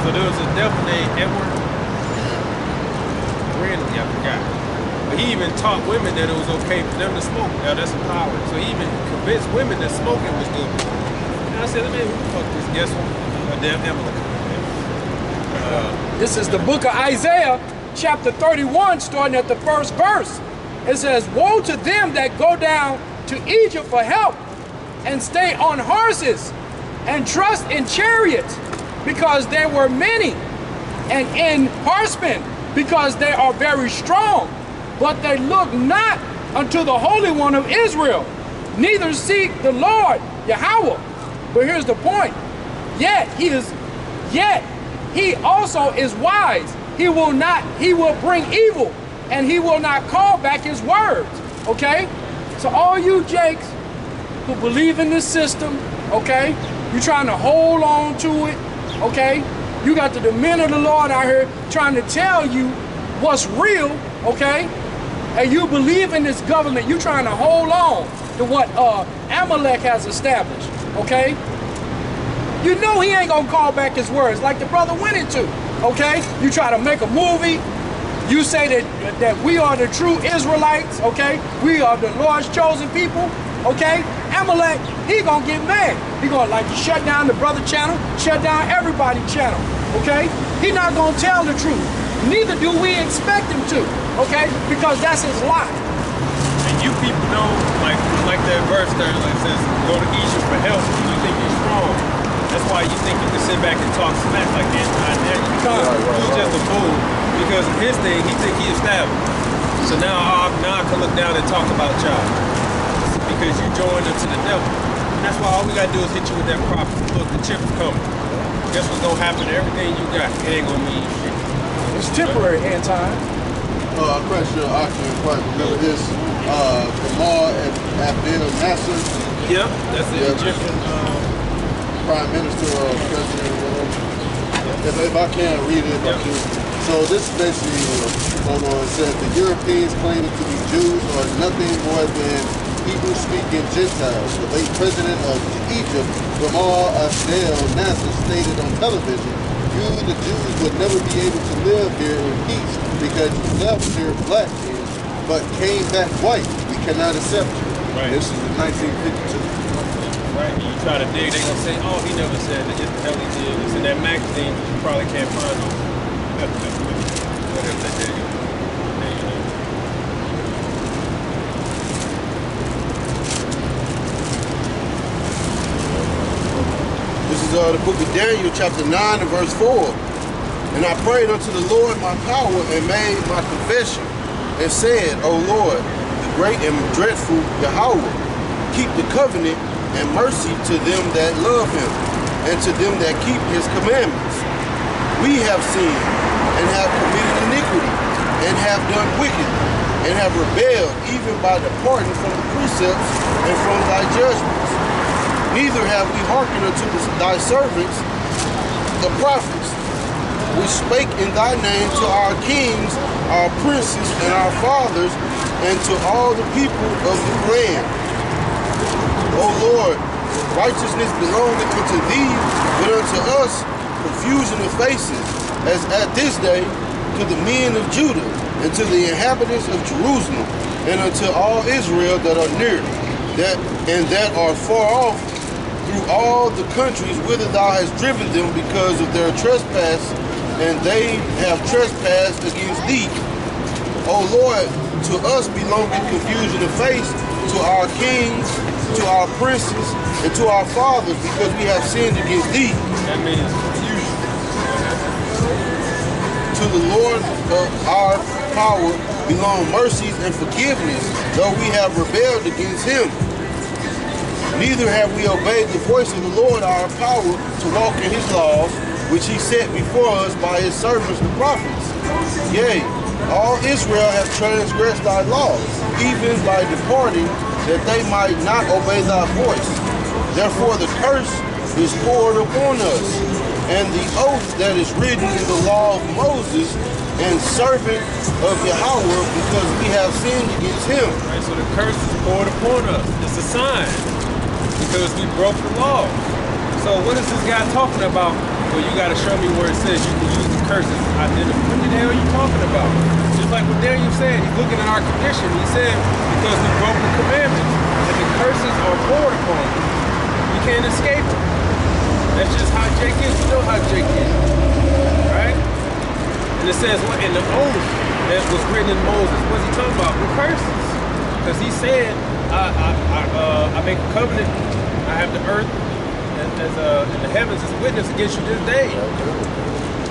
So there was a devil named Edward. I forgot. But he even taught women that it was okay for them to smoke. Now that's power. So he even convinced women that smoking was good. And I said, man, who the fuck this? Guess what? A damn Amalek. This is the book of Isaiah, chapter 31, starting at the first verse. It says, woe to them that go down to Egypt for help and stay on horses and trust in chariots, because there were many, and in horsemen, because they are very strong, but they look not unto the Holy One of Israel, neither seek the Lord Yahweh. But here's the point: yet he also is wise. He will bring evil, and he will not call back his words. Okay, so all you Jakes who believe in this system, okay, you're trying to hold on to it, okay. You got the men of the Lord out here trying to tell you what's real, okay? And you believe in this government. You trying to hold on to what Amalek has established, okay? You know he ain't gonna call back his words like the brother went into, okay? You try to make a movie. You say that we are the true Israelites, okay? We are the Lord's chosen people, okay? Amalek, he gonna get mad. He gonna like shut down the brother channel, shut down everybody channel, okay? He not gonna tell the truth. Neither do we expect him to, okay? Because that's his lot. And you people know, like that verse there, like says, go to Egypt for help. You think you're strong. That's why you think you can sit back and talk smack like anti-Daniel. He's just a fool. Because of his thing, he think he established. So now I can look down and talk about y'all. Because you joined into the devil. And that's why all we gotta do is hit you with that prophet. Look, the chip's coming. Guess what's gonna happen to everything you got? It ain't gonna mean shit. It's temporary, Anton. Question, Oxygen, quite remember this. Gamal Abdel Nasser. Yep, that's the Egyptian Prime Minister or President or whatever. If I can read it, I do. So this is basically, hold on, it says the Europeans claiming to be Jews are nothing more than Hebrew-speaking Gentiles. The late president of Egypt, Gamal Abdel Nasser, stated on television, you, the Jews, would never be able to live here in peace because you left here black but came back white. We cannot accept you. Right. This is in 1952. right? And you try to dig, they gonna say, oh, he never said that. Yes, the hell he did. It's in that magazine, but you probably can't find them. Whatever they tell you. There you go. This is the book of Daniel, chapter 9 and verse 4. And I prayed unto the Lord my power and made my confession and said, O Lord, the great and dreadful Yahweh, keep the covenant and mercy to them that love him and to them that keep his commandments. We have sinned and have committed iniquity and have done wickedly and have rebelled even by departing from the precepts and from thy judgments. Neither have we hearkened unto thy servants, the prophets, which spake in thy name to our kings, our princes, and our fathers, and to all the people of the land. O Lord, righteousness belongeth unto thee, but unto us confusion of faces, as at this day to the men of Judah, and to the inhabitants of Jerusalem, and unto all Israel that are near, that are far off, through all the countries whither thou hast driven them because of their trespass, and they have trespassed against thee. O Lord, to us belongeth confusion of face, to our kings, to our princes, and to our fathers, because we have sinned against thee. That means confusion. To the Lord of our power belong mercies and forgiveness, though we have rebelled against him. Neither have we obeyed the voice of the Lord our power to walk in his laws, which he set before us by his servants the prophets. Yea, all Israel have transgressed thy laws, even by departing, that they might not obey thy voice. Therefore the curse is poured upon us, and the oath that is written in the law of Moses, and servant of Yahweh, because we have sinned against him. Right, so the curse is poured upon us. It's a sign, because we broke the law. So what is this guy talking about? Well, you got to show me where it says you can use the curses. Identify. What the hell are you talking about? Just like what Daniel said, he's looking at our condition. He said, because we broke the commandments, and the curses are poured upon you. You can't escape it. That's just how Jake is. You know how Jake is. Right? And it says, what in the oath that was written in Moses, what's he talking about? The curses. Because he said, I make a covenant. I have the earth as in the heavens as a witness against you this day.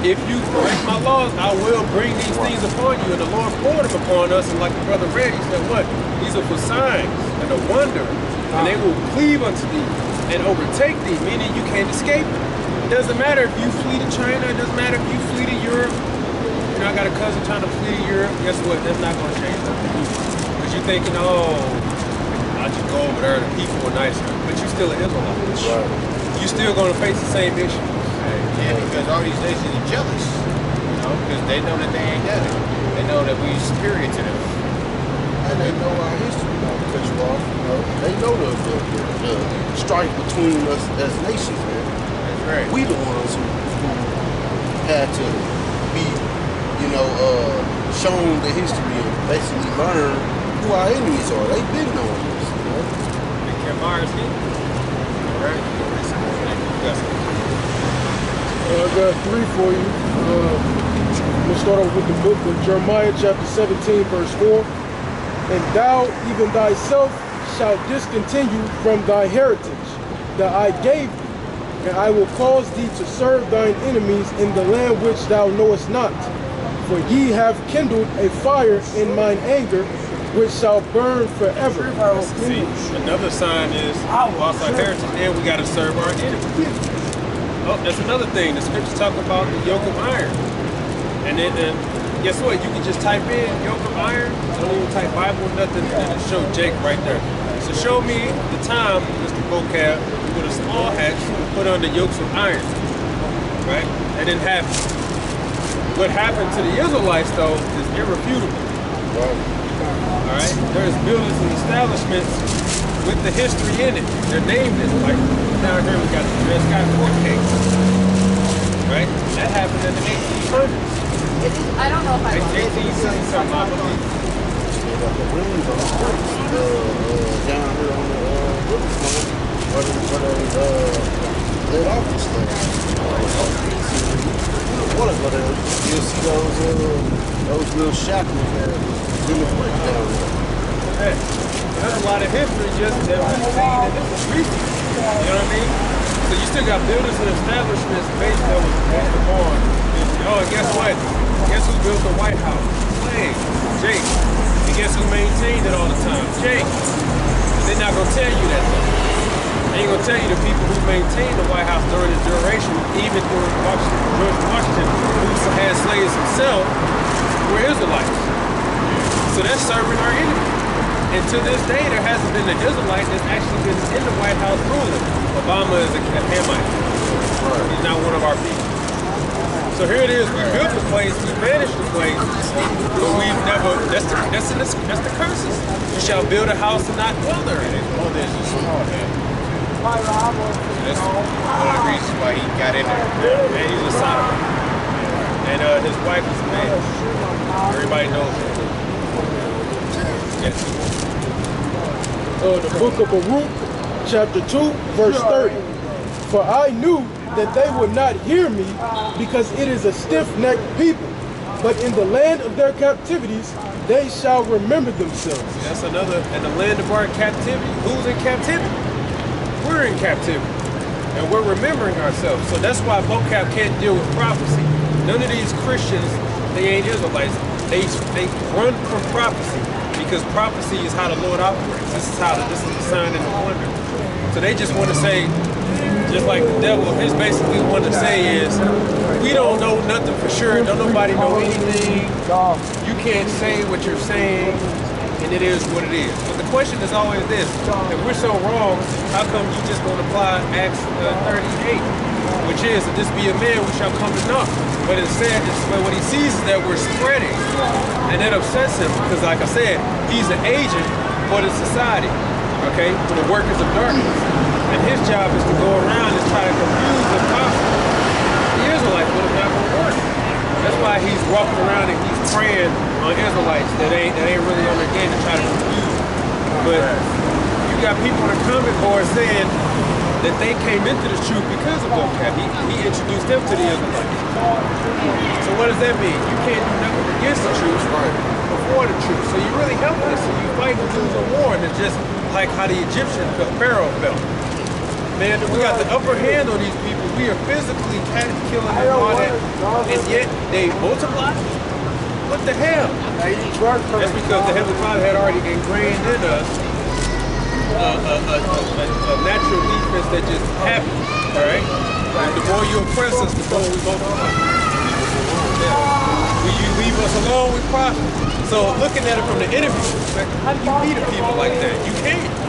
If you break my laws, I will bring these things upon you. And the Lord poured them upon us. And like the brother read, he said, what? These are for signs and a wonder. And they will cleave unto thee and overtake thee, meaning you can't escape it. It doesn't matter if you flee to China. It doesn't matter if you flee to Europe. You know, I got a cousin trying to flee to Europe. Guess what? That's not going to change nothing. Because you're thinking, oh, I just go over there. The people are nicer. But you're still an Israelite. Right. You're still going to face the same issue. Yeah, because all these nations are jealous. You know, because they know that they ain't got it. They know that we superior to them. And they know our history, not to cut you off. You know, they know the strife between us as nations, man. That's right. We the ones who had to be, shown the history and basically learn who our enemies are. They've been knowing this, you know. They kept Myers here. All right. I got three for you. We'll start off with the book of Jeremiah, chapter 17, verse 4. And thou, even thyself, shalt discontinue from thy heritage that I gave thee, and I will cause thee to serve thine enemies in the land which thou knowest not. For ye have kindled a fire in mine anger, which shall burn forever. See, another sign is lost our heritage, and we got to serve our enemies. Oh, that's another thing. The scriptures talk about the yoke of iron. And then guess what? You can just type in yoke of iron. Don't even type Bible or nothing, and it'll show Jake right there. So show me the time, Mr. Vocab, with a small hatch put under yokes of iron. Right? That didn't happen. What happened to the Israelites, though, is irrefutable. Right. Alright? There's buildings and establishments with the history in it. They're named it. Like down here we got the Dred Scott court case. Right? That happened in the 1800s. I don't know if I want 1860 something, I believe. They got the rings on the streets down here on the river. let off the slave. One of them, you see those little shackles that was in the brick down there. Hey, there's a lot of history just that we've seen, and this is recent. You know what I mean? So you still got buildings and establishments based that was based upon. Oh, and guess what? Guess who built the White House? Slave, Jake. And guess who maintained it all the time? Jake. They're not gonna tell you that though. They ain't gonna tell you the people who maintained the White House during the duration, even during George Washington, who had slaves himself, were Israelites. So that's serving our enemy. And to this day, there hasn't been an Israelite that's actually been in the White House ruling. Obama is a Hamite. He's not one of our people. So here it is, we built the place, we managed the place, but we've never, that's the curses. You shall build a house and not dwell therein. Oh, there's a small man. That's one of the reasons why he got in there. And he's a sodomite. And his wife is a man. Everybody knows that. Yes. The book of Baruch, chapter 2, verse 30. For I knew that they would not hear me, because it is a stiff-necked people. But in the land of their captivities, they shall remember themselves. That's another, in the land of our captivity. Who's in captivity? We're in captivity. And we're remembering ourselves. So that's why vocab can't deal with prophecy. None of these Christians, they ain't Israelites. They run from prophecy, because prophecy is how the Lord operates. This is the sign and the wonder. So they just want to say, just like the devil, his basically want to say is, we don't know nothing for sure. Don't nobody know anything. You can't say what you're saying, and it is what it is. But the question is always this: if we're so wrong, how come you just don't apply Acts 38, which is, if this be a man, we shall come to naught. But instead, but what he sees is that we're spreading, and that upsets him because, like I said, he's an agent for the society, okay, for the workers of darkness. And his job is to go around and try to confuse the gospel. The Israelites would have not going to work. That's why he's walking around and he's praying on Israelites that ain't really on their game to try to confuse them. But you got people on the comment board saying that they came into the truth because of vocab. He introduced them to the Israelites. So what does that mean? You can't do nothing against the truth before the truth. So you're really helpless. So you fight to lose a war, and it's just like how the Egyptian Pharaoh felt. Man, we got the upper hand on these people. We are physically killing them and all that, and yet they multiply? What the hell? That's because the Heavenly Father had already ingrained in us a natural defense that just happens, all right? And the more you oppress us, the more we multiply. Yeah. When you leave us alone, we prosper. So looking at it from the enemy perspective, how do you beat a people like that? You can't.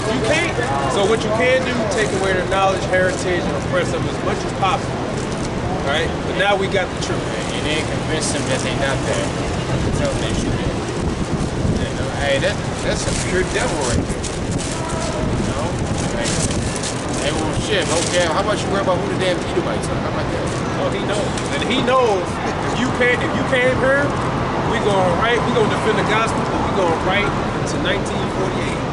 You can't. So what you can do, take away their knowledge, heritage, and oppress them as much as possible. All right? But now we got the truth. You didn't convince them that they not there. Tell them that you did. You know, hey, that's a pure devil right there. You know? Like, hey, well, shit, okay, how about you worry about who the damn Edomites are? How about that? Oh, he knows. And he knows if you came here, we're gonna defend the gospel, but we're going right to 1948.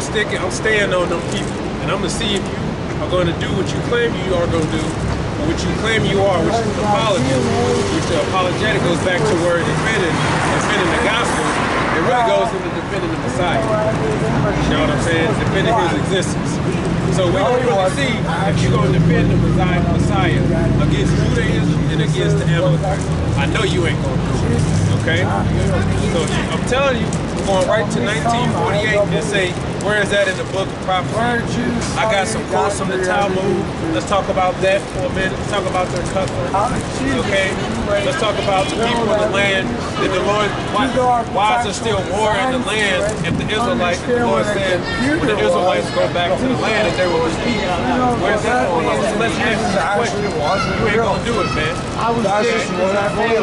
I'm staying on them people, and I'm gonna see if you are going to do what you claim you are going to do, or what you claim you are, which is an apology. Which the apologetic goes back to where defending the gospel. It really goes into defending the Messiah. You know what I'm saying? Defending his existence. So we're going to really see if you're going to defend the Messiah against Judaism and against the Amalekites. I know you ain't going to do it. Okay? So I'm telling you, we're going right to 1948 and say, where is that in the book of prophecy? I got some quotes from the Talmud. Let's talk about that for a minute. Let's talk about their customs. Okay? Let's talk about the people in the land. That the Lord, why is there still war in the land if the Israelites, the Lord said, when the Israelites go back to the land, that there will be peace? Where's that going on? So let's ask this question. You ain't going to do it, man.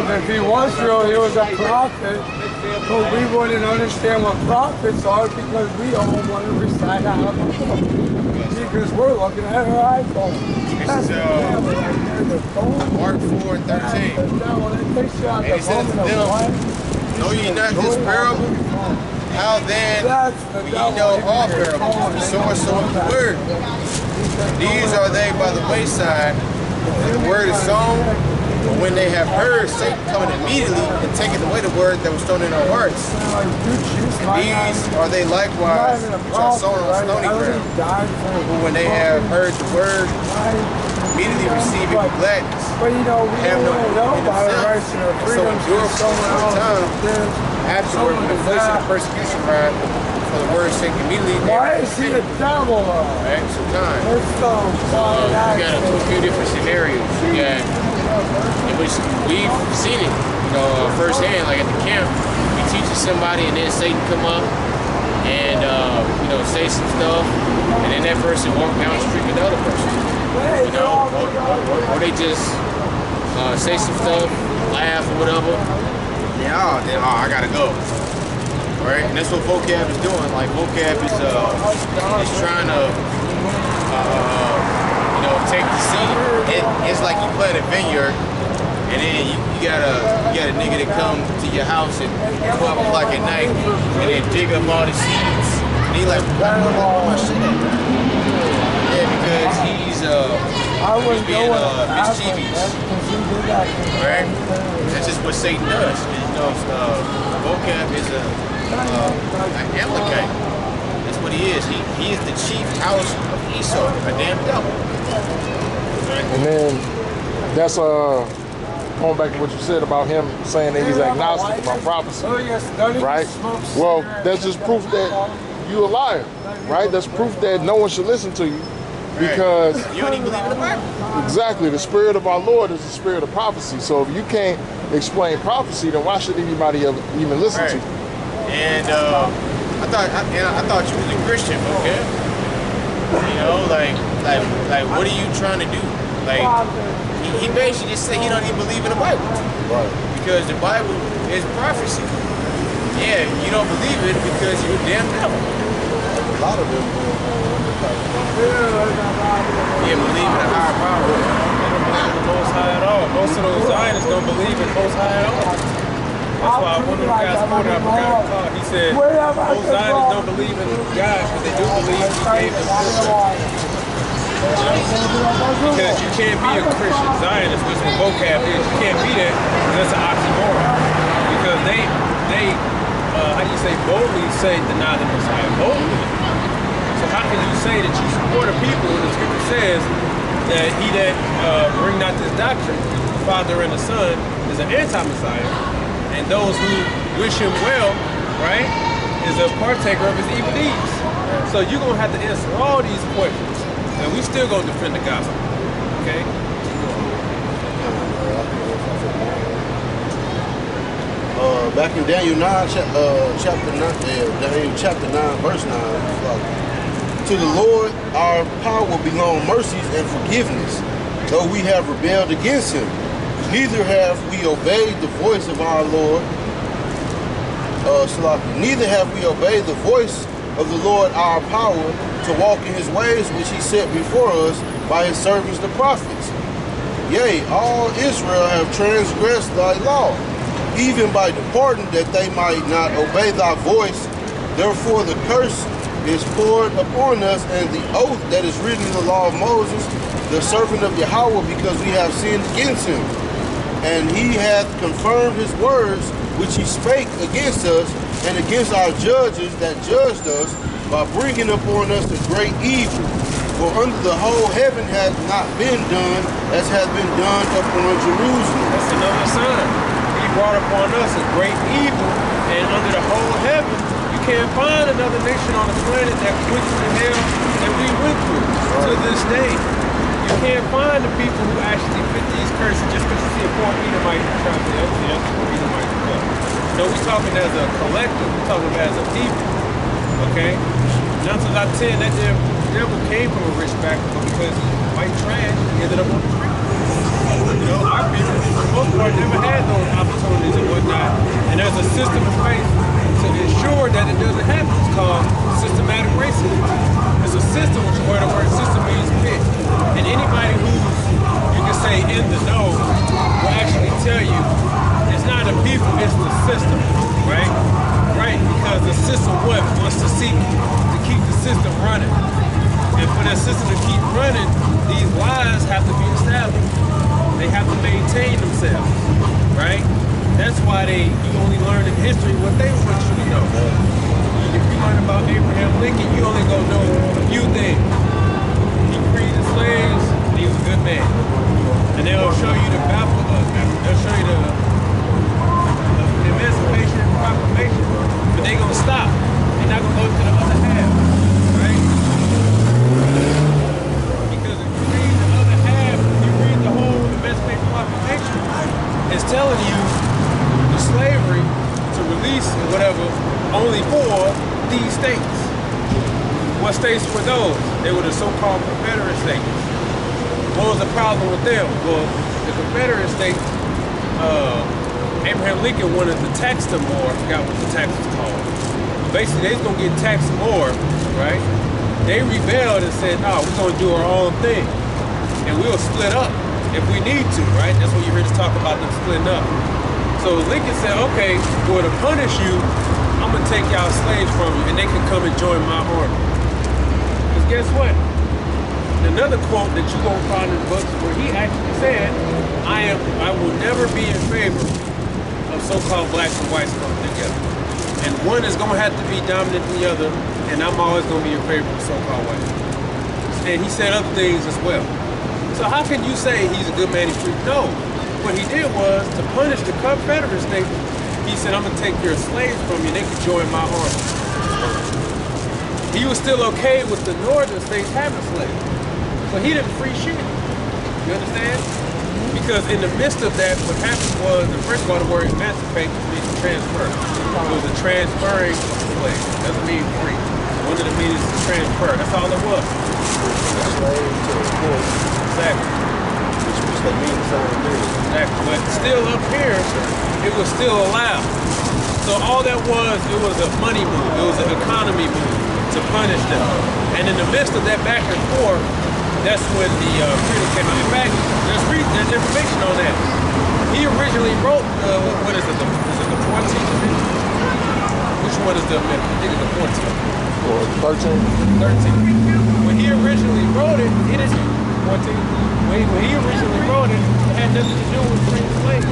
If he was real, he was a prophet. But we wouldn't understand what prophets are because we all want to recite out of the book. Because we're looking at our iPhone. This is Mark 4:13. And he says to them, know ye not this parable? How then we know all parables, the source of the word? These are they by the wayside, and the word is sown, but when they have heard, Satan coming immediately and taking away the word that was sown in our hearts. And these are they likewise which are sown on stony ground, who when they have heard the word, immediately receive it with gladness. But you know, we have no don't know about it, right? so endure for a time. Afterward, when the affliction and persecution rise, for the word sake immediately. Why is he a devil? Right, some time. Let's go. You got a few different scenarios. You got, in which we've seen it, firsthand, like at the camp. He teaches somebody, and then Satan come up and say some stuff, and then that person walk down the street with the other person. Or they just say some stuff, laugh or whatever. Then I gotta go. Right? And that's what vocab is doing. Like vocab is trying to take the seed. It's like you plant a vineyard, and then you got a nigga that come to your house at 12 o'clock at night and then dig up all the seeds. And he like, where my shit at? Yeah, because he's being mischievous. Right? That's just what Satan does. Vocab is an Amalekite. That's what he is. He is the chief house of Esau, a damn devil. Right? And then that's going back to what you said about him saying that he's agnostic about prophecy, right? Well, that's just proof that you're a liar, right? That's proof that no one should listen to you because you don't even believe in the Bible. Exactly. The spirit of our Lord is the spirit of prophecy. So if you can't explain prophecy, then why should anybody even listen to you? And I thought you was a Christian, okay? Like what are you trying to do? Like he basically just said he don't even believe in the Bible. Right. Because the Bible is prophecy. Yeah, you don't believe it because you're a damn devil. A lot of them Yeah, believe in a higher power. They don't believe in the Most High at all. Most of those Zionists don't believe in the Most High at all. That's why one of the guys quoted, I forgot to talk, he said, most Zionists don't believe in God, but they do believe he gave them wisdom. Because you can't be a Christian Zionist, which the vocab is. You can't be that because that's an oxymoron. Because they how do you say, boldly say deny the Messiah. Boldly. So how can you say that you support a people when the scripture says that he that bring not this doctrine, the Father and the Son, is an anti-Messiah, and those who wish him well, right, is a partaker of his evil deeds. So you're going to have to answer all these questions. And we still gonna defend the gospel, okay? Back in Daniel 9, chapter 9, Daniel chapter 9, verse 9, to the Lord our power belong mercies and forgiveness, though we have rebelled against him. Neither have we obeyed the voice of our Lord. Neither have we obeyed the voice of the Lord our power to walk in his ways which he set before us by his servants the prophets. Yea, all Israel have transgressed thy law, even by departing that they might not obey thy voice. Therefore the curse is poured upon us, and the oath that is written in the law of Moses, the servant of Yahweh, because we have sinned against him. And he hath confirmed his words which he spake against us and against our judges that judged us, by bringing upon us a great evil. For under the whole heaven hath not been done as hath been done upon Jerusalem. That's another sign. He brought upon us a great evil, and under the whole heaven, you can't find another nation on the planet that went through the hell that we went through to this day. You can't find the people who actually fit these curses just because you see a poor Edomite trying to say, oh, that's a poor Edomite. No, we're talking as a collective, we're talking as a people. Okay? 9 times out of 10, that devil came from a rich background because he's white trash, he ended up on the street. Our people, for the most part, never had those opportunities and whatnot. And there's a system in place to ensure that it doesn't happen. It's called systematic racism. It's a system, which is where the word system means pit. And anybody who's, you can say, in the know, will actually tell you it's not the people, it's the system, right? Right, because the system what? Wants to seek to keep the system running. And for that system to keep running, these lies have to be established. They have to maintain themselves, right? That's why you only learn in history what they want you to know. If you learn about Abraham Lincoln, you only gonna know a few things. He freed the slaves, and he was a good man. And they'll show you the they'll show you the Emancipation Proclamation, but they gonna stop. They're not gonna go to the other half, right? Because if you read the other half, you read the whole Emancipation Proclamation, it's telling you the slavery to release whatever only for these states. What states were those? They were the so-called Confederate states. What was the problem with them? Well, the Confederate states, Abraham Lincoln wanted to tax them more. I forgot what the tax was called. Basically, they was gonna get taxed more, right? They rebelled and said, no, we're gonna do our own thing. And we'll split up if we need to, right? That's what you heard us talk about, them splitting up. So Lincoln said, okay, well, to punish you, I'm gonna take y'all slaves from you and they can come and join my army. Because guess what? Another quote that you won't find in books where he actually said, I will never be in favor of so-called blacks and whites coming together. And one is gonna have to be dominant than the other, and I'm always gonna be in favor of so-called whites. And he said other things as well. So how can you say he's a good man? No. What he did was to punish the Confederate states. He said, I'm gonna take your slaves from you and they can join my army. He was still okay with the northern states having slaves. So he didn't free shit. You understand? Because in the midst of that, what happened was, first of all, the word emancipate means transfer. It was a transferring of slaves. It doesn't mean free. One of the meanings is transfer. That's all it was. Slave to the court. Exactly. Which they mean the same thing. Exactly. But still up here, it was still allowed. So all that was, it was a money move. It was an economy move to punish them. And in the midst of that back and forth, that's when the freedom came out. In fact, there's information on that. He originally wrote, what is it, the 14th amendment? Which one is the amendment? I think it's the 14th. Or 13? 13. When he originally wrote it, he didn't, 14. When he originally wrote it, it had nothing to do with freeing slaves.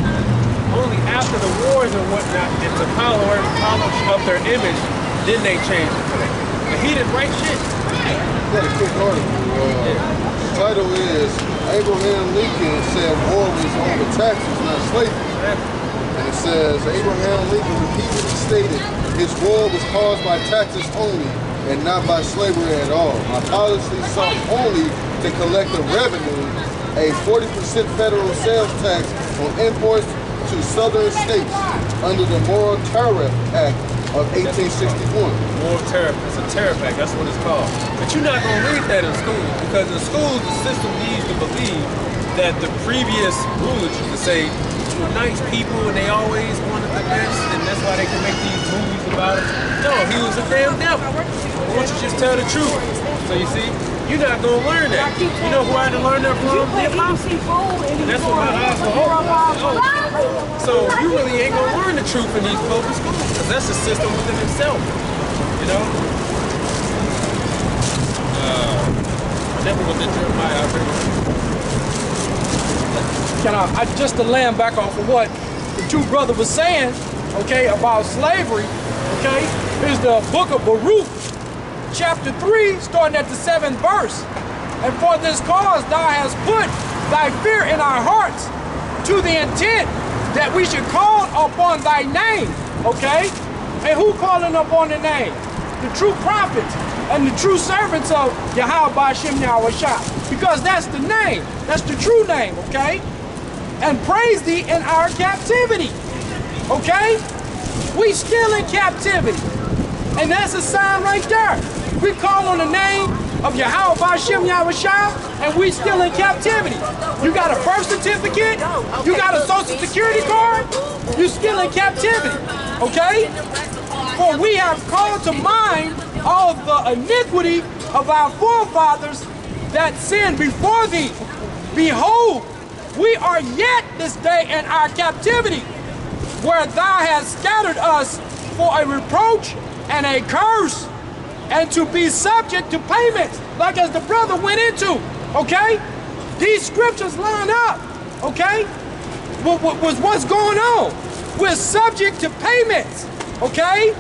Only after the wars and whatnot, and to polish up their image, then they changed it to that. But he didn't write shit. Got a quick article. The title is Abraham Lincoln said war was over taxes, not slavery. And it says Abraham Lincoln repeatedly stated his war was caused by taxes only and not by slavery at all. My policy sought only to collect the revenue, a 40% federal sales tax on imports to southern states under the Moral Tariff Act of 1861. Moral Tariff, it's a tariff act, that's what it's called. But you're not gonna read that in school, because in school the system needs to believe that the previous rulers used to say were nice people and they always wanted the best, and that's why they can make these movies about it. No, he was a damn devil. Why don't you just tell the truth? So you see, you're not gonna learn that. You know who I had to learn that from? And that's what my eyes were open. So you really ain't gonna learn the truth in these public schools, because that's a system within itself. You know? I never was into Jeremiah. Can I just to land back off of what the two brother was saying, okay, about slavery, okay, is the book of Baruch, chapter 3, starting at the 7th verse. And for this cause thou hast put thy fear in our hearts, to the intent that we should call upon thy name, okay? And who calling upon the name? The true prophets and the true servants of Yahweh Ba'ashem Yahweh, because that's the name, that's the true name, okay? And praise thee in our captivity, okay? We still in captivity, and that's a sign right there. We call on the name of Yahweh Ba'ashem Yahweh, and we still in captivity. You got a birth certificate, you got a social security card, you still in captivity, okay? For we have called to mind all the iniquity of our forefathers that sinned before thee. Behold, we are yet this day in our captivity, where thou hast scattered us for a reproach and a curse, and to be subject to payments, like as the brother went into, okay? These scriptures line up, okay? What's going on? We're subject to payments, okay?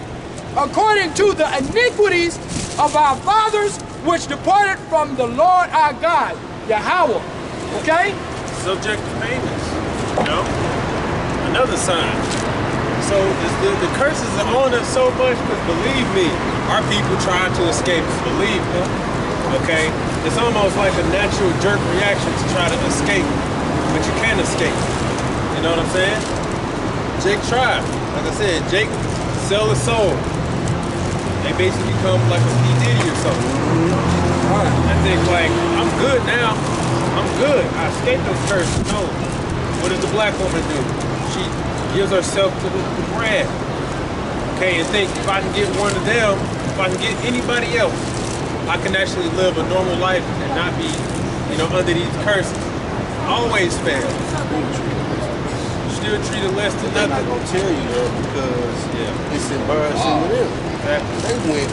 According to the iniquities of our fathers, which departed from the Lord our God, Yahweh, okay? Subject to payments, you know? Another sign. So the curses are on us so much because believe me, our people trying to escape it, believe me, okay? It's almost like a natural jerk reaction to try to escape, but you can't escape. You know what I'm saying? Jake tried. Like I said, Jake sell his soul. They basically become like a P. Diddy or something. I think like, I'm good now. I'm good. I escaped those curses. No. What does the black woman do? She gives herself to the bread. Okay, and think if I can get one of them, if I can get anybody else, I can actually live a normal life and not be, you know, under these curses. Always fail. Still treated less than They're nothing. not gonna tell you that because it's embarrassing to them. They went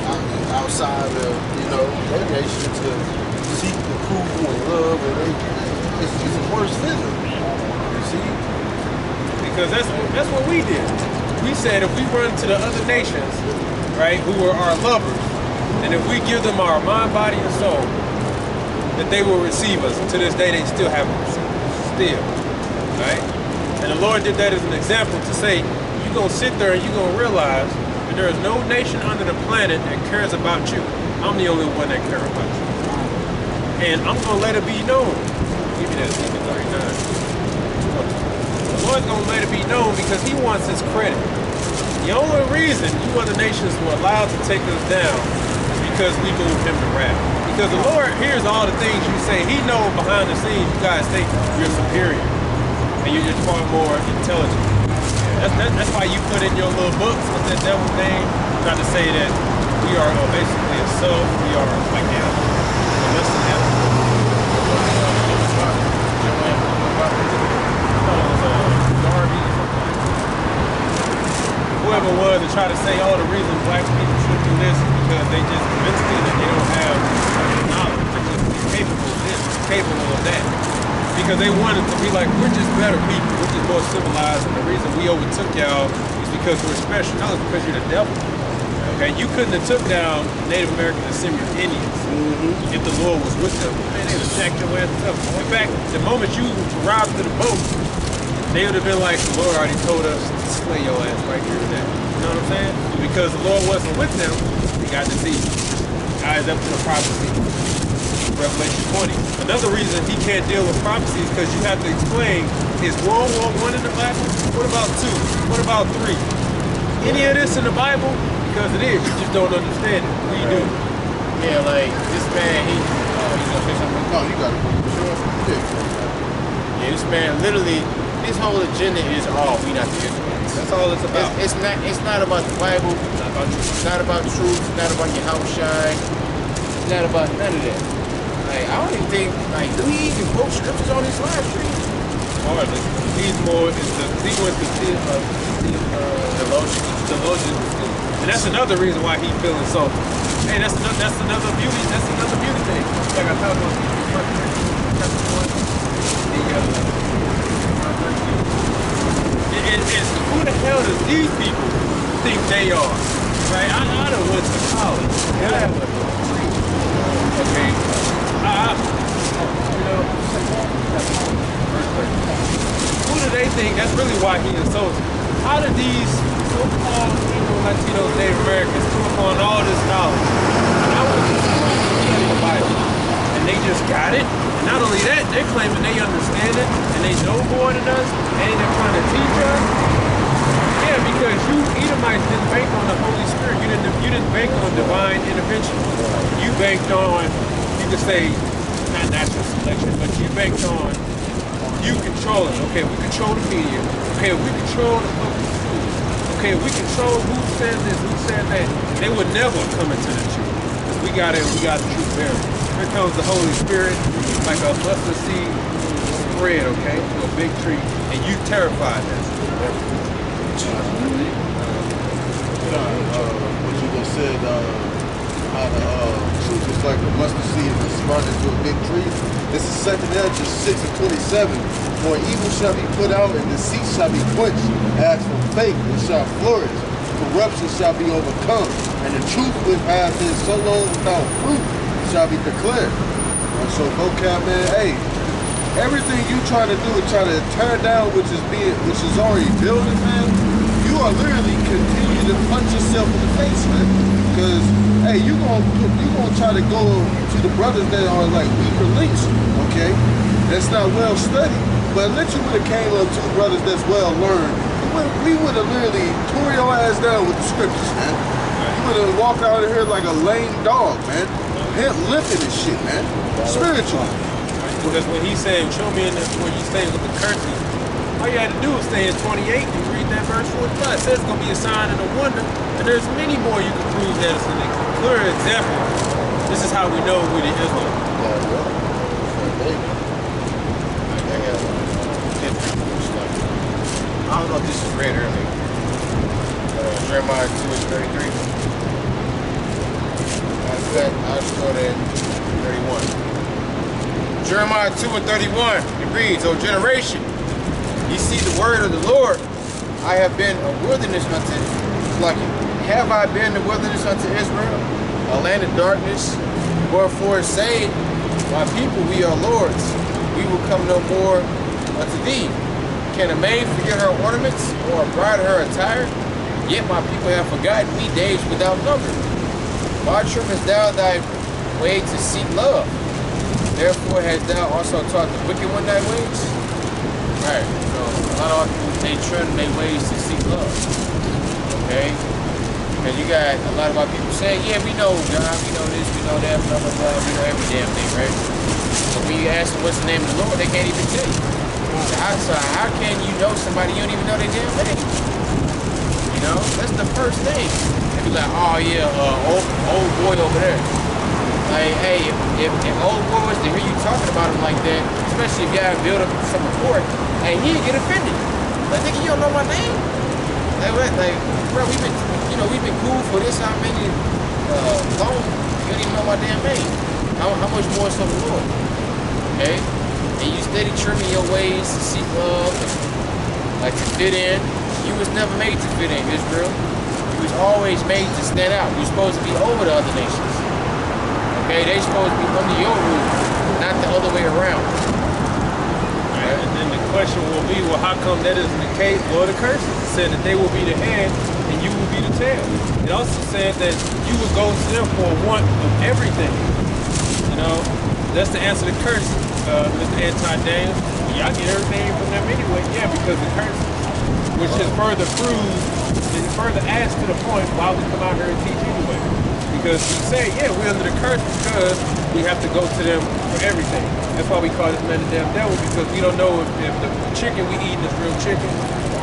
outside of, you know, their nation to seek approval and love, and it's a worse feeling. You see? Because that's what we did. We said if we run to the other nations, right, who are our lovers, and if we give them our mind, body, and soul, that they will receive us. And to this day, they still haven't received us. Still, right? And the Lord did that as an example to say, you're going to sit there and you're going to realize that there is no nation under the planet that cares about you. I'm the only one that cares about you. And I'm going to let it be known. Give me that Ezekiel 39. The Lord's going to let it be known because he wants his credit. The only reason you other nations were allowed to take us down is because we moved him to wrath. Because the Lord hears all the things you say. He knows behind the scenes you guys think you're superior. And you're just far more intelligent. That's why you put in your little books with that devil's name, trying to say that we are basically a soul, we are like animals. Less than animals. Whoever it was to try to say, oh, the reason black people should do this is because they just mentally that they don't have knowledge. They're just capable of this, capable of that. Because they wanted to be like, we're just better people, we're just more civilized, and the reason we overtook y'all is because we're special. No, it's because you're the devil. Okay, you couldn't have took down Native American and Semitic Indians if the Lord was with them. Man, they would have jacked your ass up. In fact, the moment you arrived to the boat, they would have been like, the Lord already told us to slay your ass right here today. You know what I'm saying? But because the Lord wasn't with them, they got deceived. Eyes up to the prophecy. Revelation 20. Another reason he can't deal with prophecy is because you have to explain, is World War I in the Bible? What about 2? What about 3? Any of this in the Bible? Because it is, you just don't understand it. We do. Yeah, like this man, he's gonna say something. No, you got it. Yeah, this man literally, his whole agenda is all we not the Israelites. That's all it's about. It's not about the Bible. It's not about truth. It's not about your house shine. It's not about none of that. Like, I don't even think, like, do he even quote scriptures on his live stream? Hardly. He's more, he went to delusion. And that's another reason why he's feeling so. Hey, that's another beauty thing. Like I talked about chapter 1. And who the hell does these people think they are? Right? I done went to college. And I have a degree. Okay. You know, who do they think? That's really why he insults. How did these so-called Latinos, Native Americans come upon all this knowledge? And I was studying the Bible, and they just got it. And not only that, they're claiming they understand it, and they know more than us, and they're trying to teach us. Yeah, because you Edomites didn't bank on the Holy Spirit. You didn't bank on divine intervention. You banked on, you could say, not natural selection, but you banked on you controlling. Okay, we control the media. Okay, we control the public schools. Okay, we control who says this, who says that. They would never come into the truth. Because we got the truth buried. Here comes the Holy Spirit, like a mustard seed spread, okay, to a big tree, and you terrified them. What you gonna it said how the truth is like a mustard seed and sprouted into a big tree. This is 2nd Ezra 6:27. For evil shall be put out and deceit shall be quenched. As for faith, it shall flourish. Corruption shall be overcome. And the truth which has been so long without fruit shall be declared. So vocab, man, hey, everything you try to do is try to tear down which is already building, man. You are literally continue to punch yourself in the face, man. Because hey, you gonna try to go to the brothers that are like weaker links, okay? That's not well studied. But let you would have came up to brothers that's well learned. We would have literally tore your ass down with the scriptures, man. You would have walked out of here like a lame dog, man. Him limping and shit, man. Spiritually. Because when he's saying, show me where you stay with the curses, all you had to do was stay in 28 and read that verse 45. It says it's going to be a sign and a wonder, and there's many more you can prove that it's a clear example. This is how we know we're the Israelites. I don't know if this is read earlier. Jeremiah 2:33. I'll start at 31. Jeremiah 2:31. It reads, O generation, ye see the word of the Lord. I have been a wilderness unto, like, have I been a wilderness unto Israel, a land of darkness? Wherefore say, my people, we are lords. We will come no more unto thee. Can a maid forget her ornaments, or a bride her attire? Yet my people have forgotten me days without number. Why trimmest thou thy way to seek love? Therefore hast thou also taught the wicked one thy ways? Alright, so a lot of our people, they trim their ways to seek love. Okay? Because you got a lot of our people saying, yeah, we know God, we know this, we know that, blah, blah, blah, we know every damn thing, right? But when you ask them what's the name of the Lord, they can't even tell you. So how can you know somebody you don't even know their damn name? You know, that's the first thing. They be like, oh yeah, old boy over there. Like, hey, if old boy was to hear you talking about him like that, especially if y'all build up some rapport, hey, he'd get offended. Like, nigga, you don't know my name? Like, what? Like, bro, we've been cool for this how many long? You don't even know my damn name. How much more so the Lord? Okay? And you steady trimming your ways to seek love, like to fit in. You was never made to fit in, Israel. You was always made to stand out. You're supposed to be over the other nations. Okay, they supposed to be under your rule, not the other way around. Right. And then the question will be, well, how come that isn't the case? Well, the curses said that they will be the head and you will be the tail. It also said that you would go to them for want of everything. You know, that's the answer to the curse. Mr. Anti-Daniel, y'all get everything from them anyway. Yeah, because the curse, which is further proved, and further adds to the point why we come out here and teach anyway. Because we say, yeah, we're under the curse because we have to go to them for everything. That's why we call this man the damn devil, because we don't know if the chicken we eat is real chicken.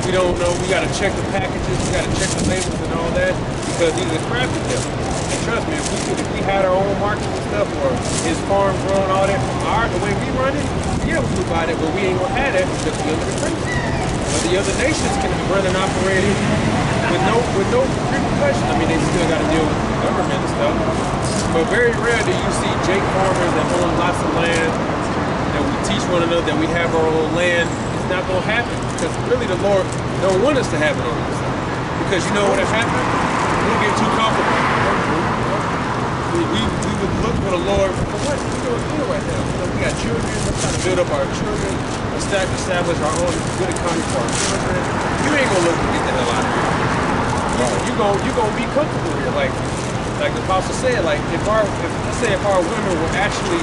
We don't know. We got to check the packages. We got to check the labels and all that because he's a crafty devil. And trust me, if we had our own markets and stuff, or his farm growing all that from the way we run it, yeah, we would buy that, but we ain't gonna have that because we under the curse. But the other nations can run and operate it with no repercussion. I mean, they still got to deal with the government and stuff. But very rare do you see Jake farmers that own lots of land, that we teach one another that we have our own land. It's not gonna happen because really the Lord don't want us to have it on us. Because you know what has happened? We'll get too comfortable. We would look for the Lord for what? We're doing good right now. You know, we got children. We're trying to build up our children. Establish our own good economy for our children. You ain't gonna look to get the hell out of here. You gonna be comfortable here. Like the apostle said, like if our women were actually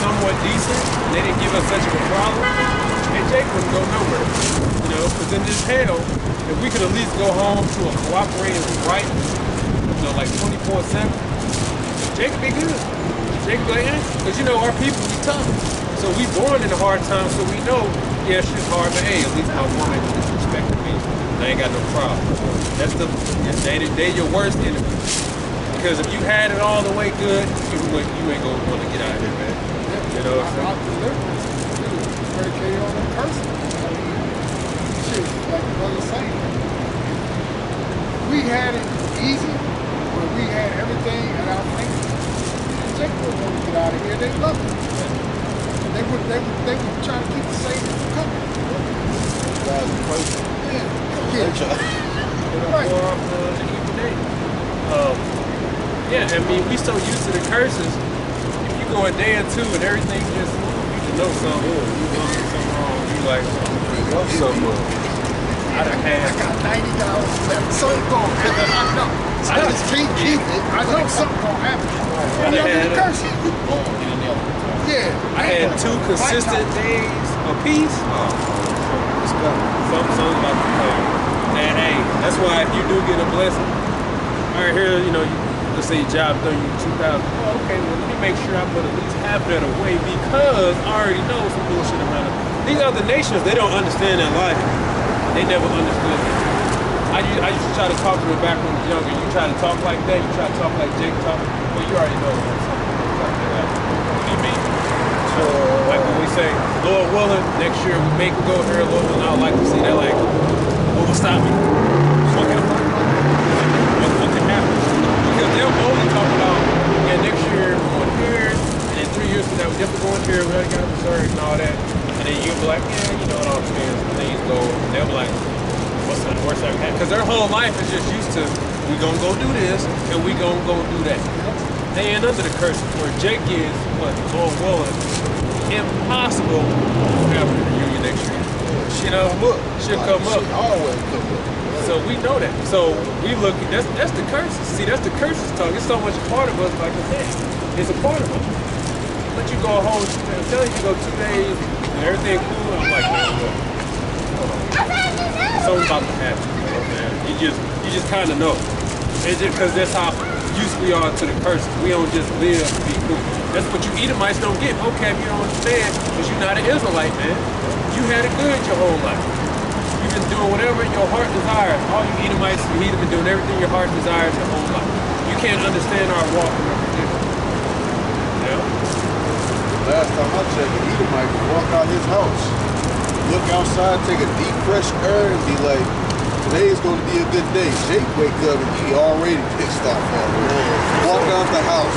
somewhat decent and they didn't give us such a problem, and Jake wouldn't go nowhere. You know, because in this hell, if we could at least go home to a cooperating right, you know, like 24/7. Jake could be good. Jake could be like, because you know our people, we tough. So we born in a hard time, so we know, yeah, shit's hard, but hey, at least my woman disrespected me. I ain't got no problem. That's they your worst enemy. Because if you had it all the way good, you ain't gonna want to get out of here, man. You know what I'm saying? Predicated on a person. Shit, like the brother saying. We had it easy, but we had everything, and I think Jake would want to get out of here. They love him. They would try to keep the same company. Guys are crazy. Right. Yeah, I mean, we so used to the curses. If you go a day or two and everything just, you know something, you know something wrong, you like, something. I got $90 left. Something gonna happen. I know. I just can't keep it. I know something gonna happen. I'm not gonna curse it. Yeah. I had 2 consistent days apiece. Something's about to come. And hey, that's why if you do get a blessing, all right, here, you know, let's say your job done you $2,000. Oh, okay, well, let me make sure I put at least half that away because I already know some bullshit around it. These other nations, they don't understand that logic. They never understood it. I used to try to talk to them back when I was younger. You try to talk like that, you try to talk like Jake talk. Well, you already know what you mean? So, like when we say, Lord willing, next year we make it go here, Lord willing, I would like to see that, like, what will stop me? What can happen? Because they'll only talk about, yeah, next year we're going here, and then 3 years from now we're definitely going here, we already got a reserve and all that. And then you'll be like, yeah, you know, it all depends. Things go, and they'll be like, what's the worst that can happen? Because their whole life is just used to, we gonna go do this, and we gonna go do that. They ain't under the curse where Jake is, what, Lord willing, impossible to have a reunion next year. Should come up. Always come up. So we know that. So we look, that's the curses. See, that's the curses talk. It's so much a part of us, like I said. It's a part of us. But you go home, I'm telling you, you go 2 days, and everything cool, I'm like, man, look, hold on. Something's about to happen, man. You just kind of know. It's just because that's how used we are to the curses. We don't just live to be cool. That's what you Edomites don't get. Okay, if you don't understand, because you're not an Israelite, man. You had it good your whole life. You've been doing whatever your heart desires. All you Edomites, you have been doing everything your heart desires your whole life. You can't understand our walk and our position. Last time I checked, an Edomite would walk out his house, look outside, take a deep, fresh air, and be like, today's going to be a good day. Jake wake up and he already pissed off already. Walk out the house.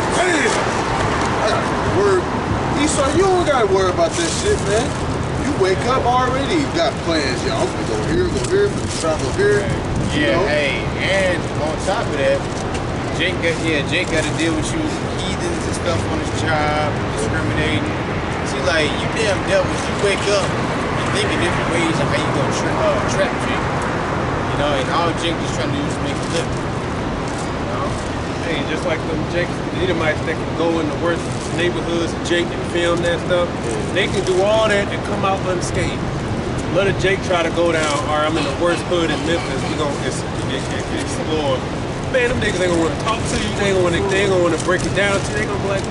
Esau, you don't got to worry about that shit, man. You wake up already, you got plans. Yeah, I'm going to go here, travel here. Yeah, hey, and on top of that, Jake got to deal with you heathens and stuff on his job, discriminating. See, like, you damn devils, you wake up and think in different ways of how you gonna trap Jake. You know, and all Jake is trying to do is make a living. You know? Hey, just like them Jake, the Edomites that can go in the worst neighborhoods of Jake and film that stuff, they can do all that and come out unscathed. Let a Jake try to go down, or I'm in the worst hood in Memphis, we gonna explore. Man, them niggas ain't gonna want to talk to you. They ain't gonna want to break it down to you. They gonna be like,